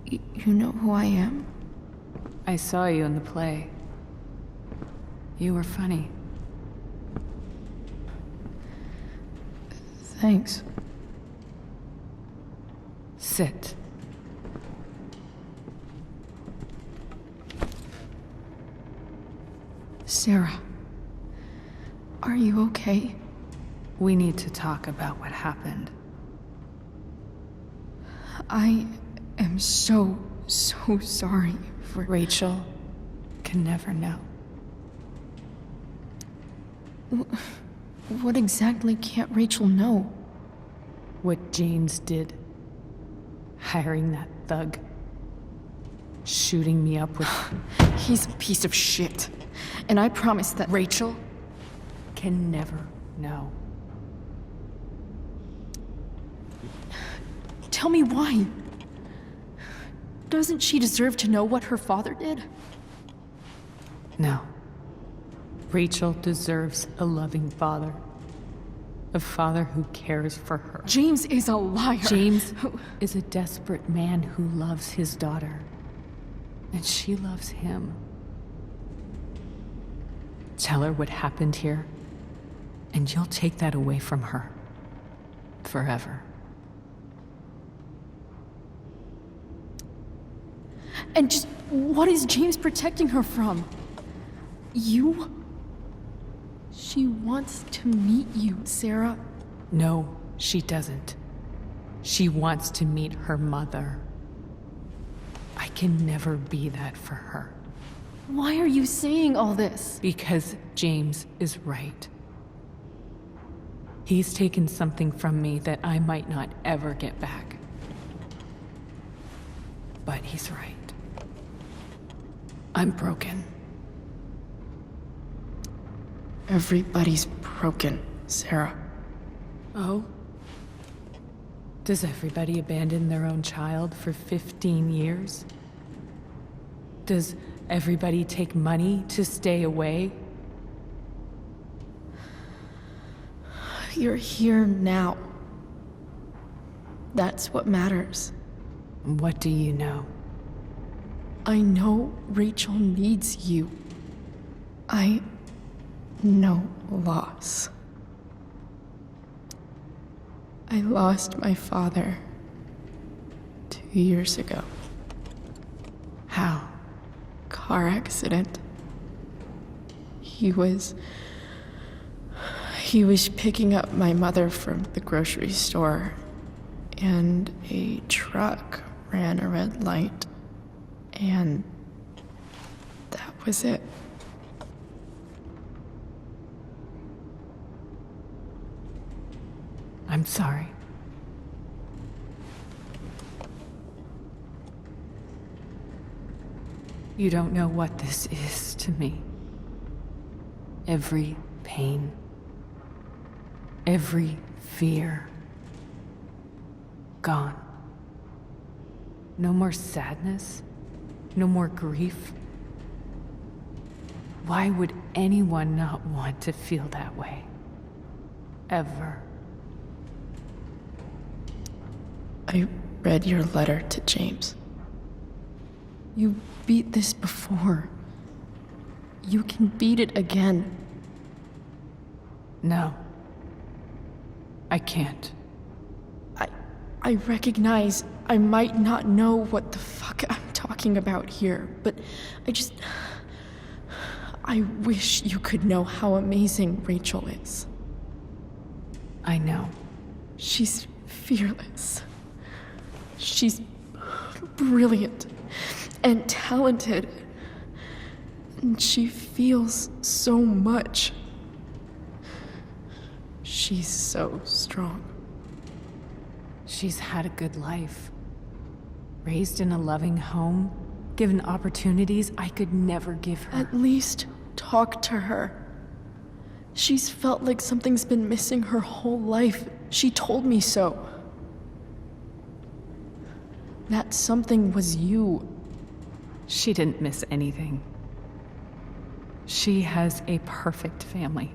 You know who I am? I saw you in the play. You were funny. Thanks. Sit. Sarah, are you okay? We need to talk about what happened. I am so sorry for... Rachel can never know. What exactly can't Rachel know? What James did. Hiring that thug. Shooting me up with... He's a piece of shit. And I promise that... Rachel can never know. Tell me why. Doesn't she deserve to know what her father did? No. Rachel deserves a loving father. A father who cares for her. James is a liar. James is a desperate man who loves his daughter. And she loves him. Tell her what happened here, and you'll take that away from her. Forever. And just what is James protecting her from? You? She wants to meet you, Sarah. No, she doesn't. She wants to meet her mother. I can never be that for her. Why are you saying all this? Because James is right. He's taken something from me that I might not ever get back. But he's right. I'm broken. Everybody's broken, Sarah. Oh? Does everybody abandon their own child for 15 years? Does everybody take money to stay away? You're here now. That's what matters. What do you know? I know Rachel needs you. I know loss. I lost my father 2 years ago. How? Car accident. He was picking up my mother from the grocery store, and a truck ran a red light, and that was it. I'm sorry. You don't know what this is to me. Every pain, every fear, gone. No more sadness, no more grief. Why would anyone not want to feel that way? Ever. I read your letter to James. You beat this before. You can beat it again. No. I can't. I recognize I might not know what the fuck I'm talking about here, but I wish you could know how amazing Rachel is. I know. She's fearless. She's brilliant and talented. And she feels so much. She's so strong. She's had a good life. Raised in a loving home, given opportunities I could never give her. At least talk to her. She's felt like something's been missing her whole life. She told me so. That something was you. She didn't miss anything. She has a perfect family.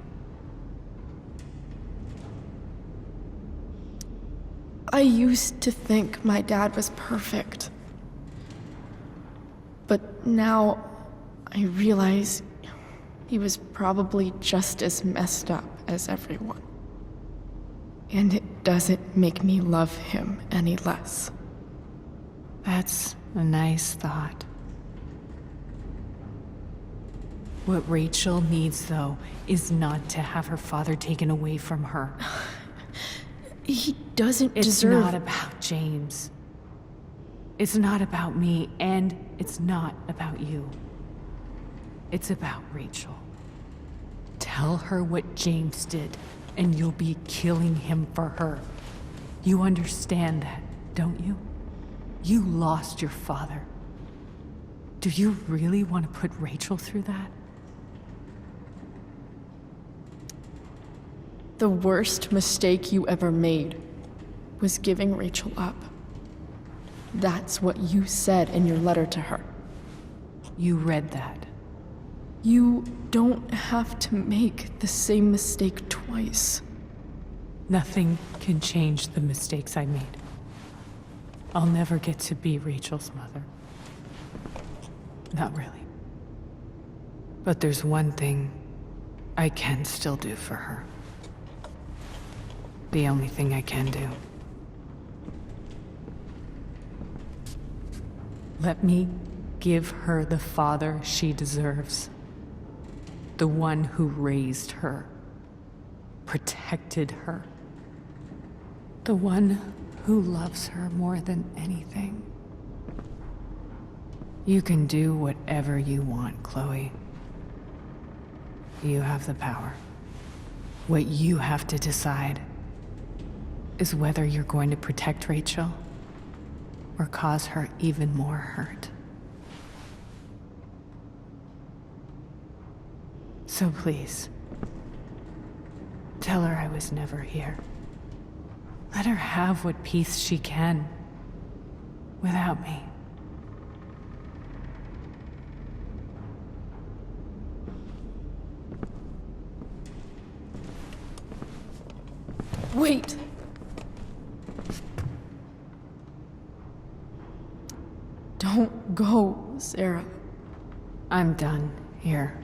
I used to think my dad was perfect. But now I realize he was probably just as messed up as everyone. And it doesn't make me love him any less. That's a nice thought. What Rachel needs, though, is not to have her father taken away from her. He doesn't It's deserve... not about James. It's not about me, and it's not about you. It's about Rachel. Tell her what James did, and you'll be killing him for her. You understand that, don't you? You lost your father. Do you really want to put Rachel through that? The worst mistake you ever made was giving Rachel up. That's what you said in your letter to her. You read that. You don't have to make the same mistake twice. Nothing can change the mistakes I made. I'll never get to be Rachel's mother. Not really. But there's one thing I can still do for her. The only thing I can do. Let me give her the father she deserves. The one who raised her, protected her. The one who loves her more than anything. You can do whatever you want, Chloe. You have the power. What you have to decide is whether you're going to protect Rachel or cause her even more hurt. So please, tell her I was never here. Let her have what peace she can without me. Wait! Don't go, Sarah. I'm done here.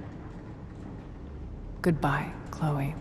Goodbye, Chloe.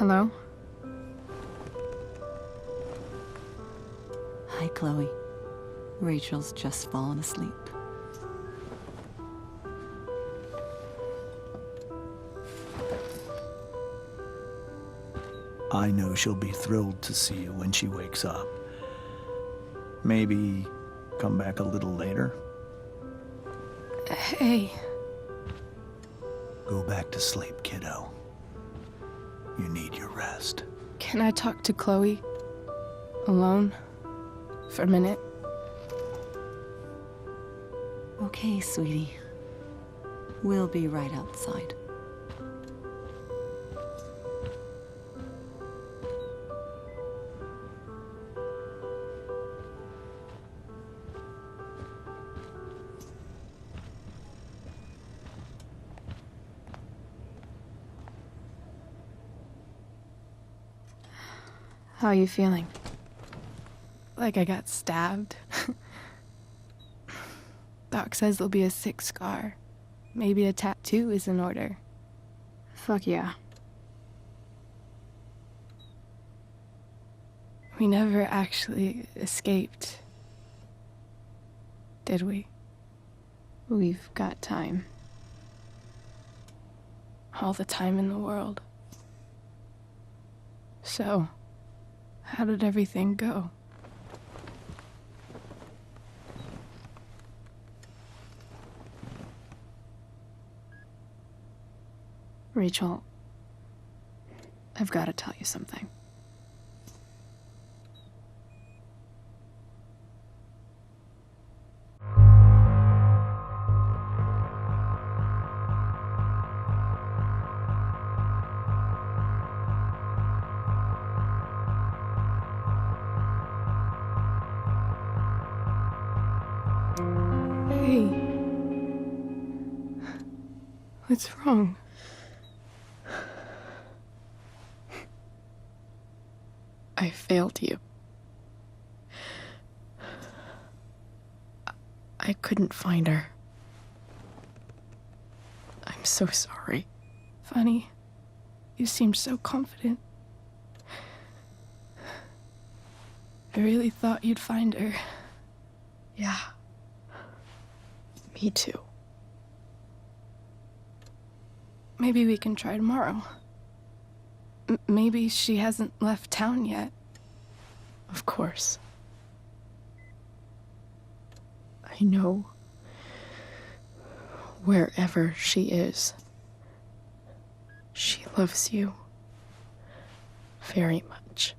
Hello? Hi, Chloe. Rachel's just fallen asleep. I know she'll be thrilled to see you when she wakes up. Maybe come back a little later. Hey. Go back to sleep, kiddo. You need your rest. Can I talk to Chloe? Alone? For a minute? Okay, sweetie. We'll be right outside. How are you feeling? Like I got stabbed? Doc says there'll be a sick scar. Maybe a tattoo is in order. Fuck yeah. We never actually escaped, did we? We've got time. All the time in the world. So, how did everything go? Rachel, I've got to tell you something. Hey. What's wrong? I failed you. I couldn't find her. I'm so sorry. Funny. You seemed so confident. I really thought you'd find her. Yeah. Me too. Maybe we can try tomorrow. Maybe she hasn't left town yet. Of course. I know wherever she is, she loves you very much.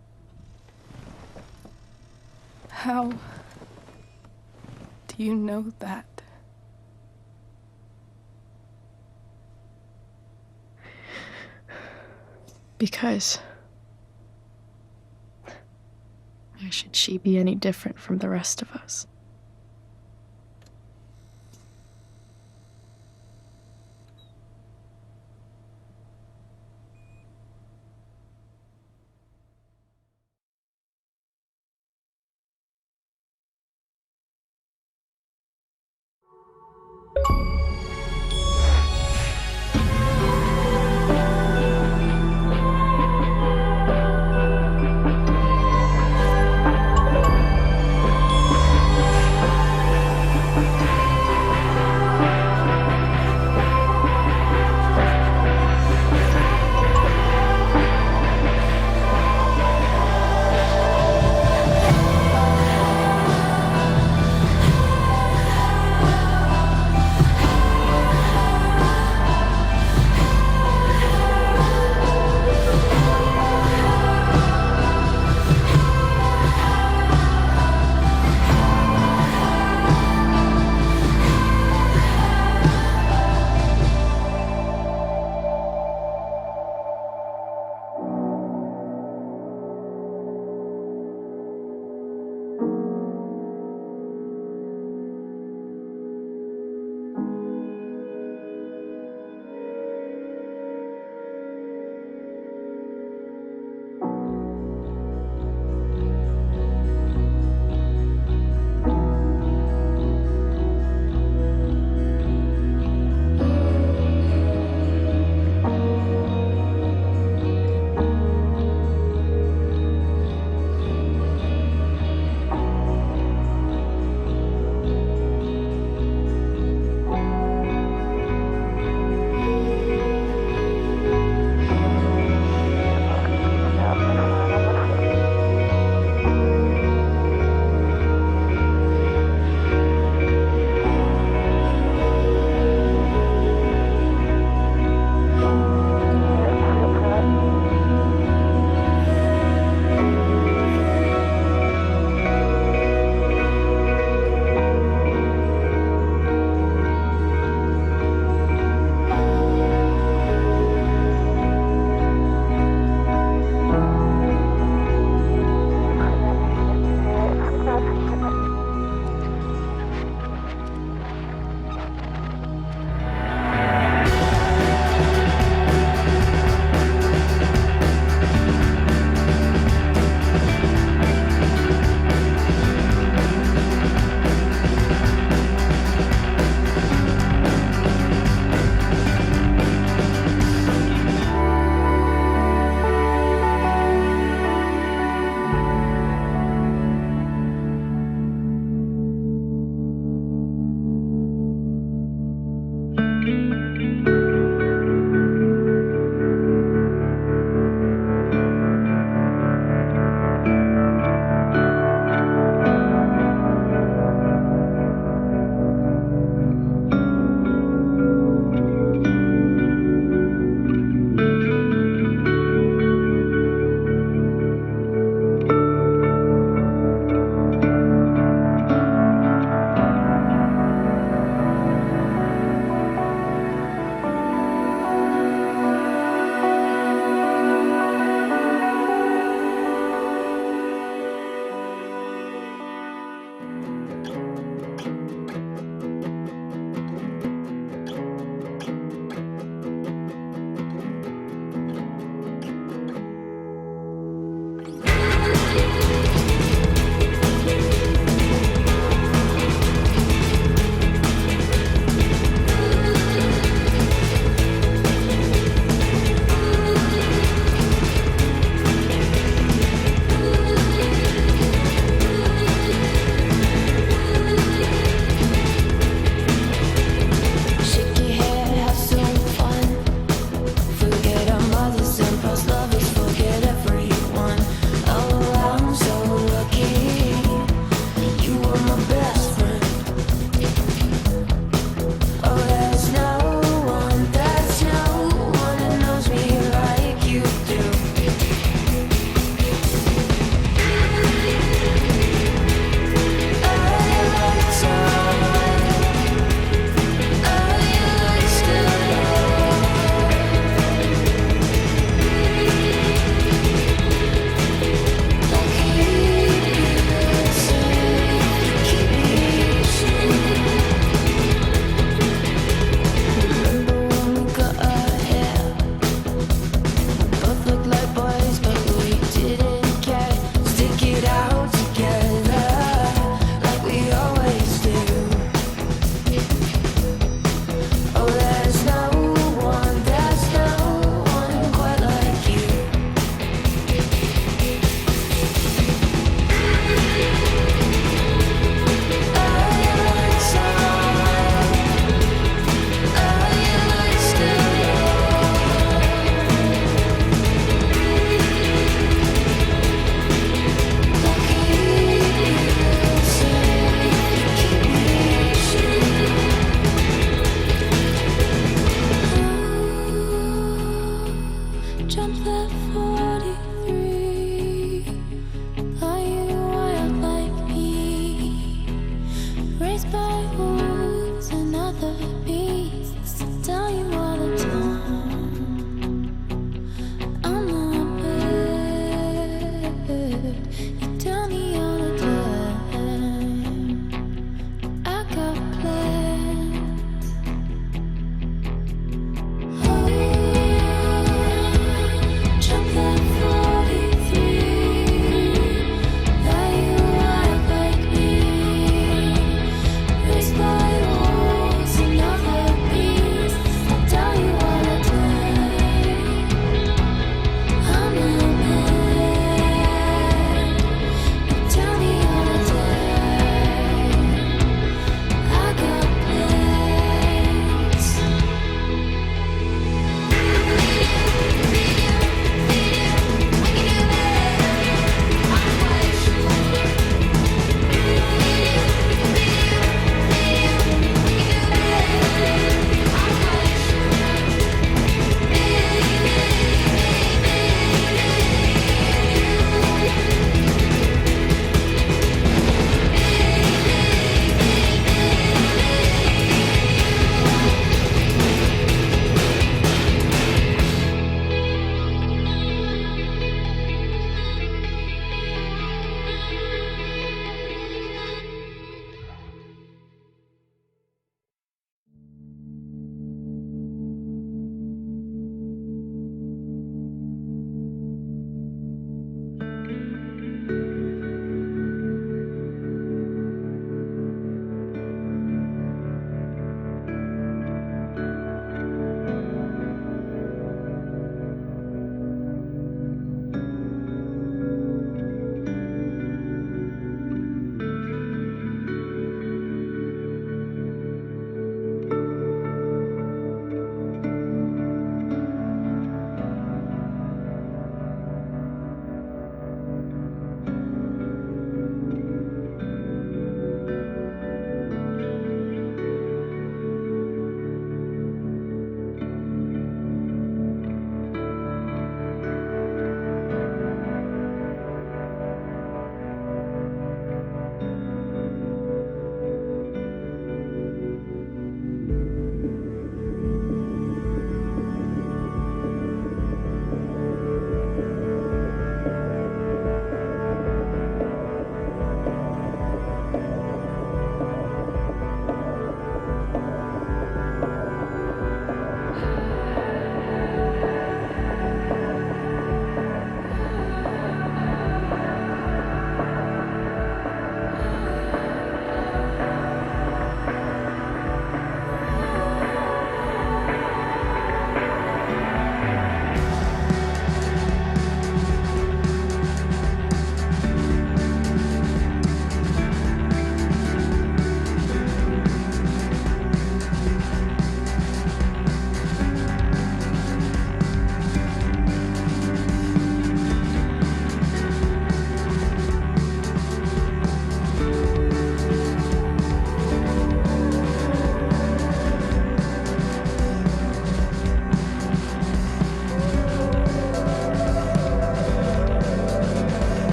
How do you know that? Because why should she be any different from the rest of us?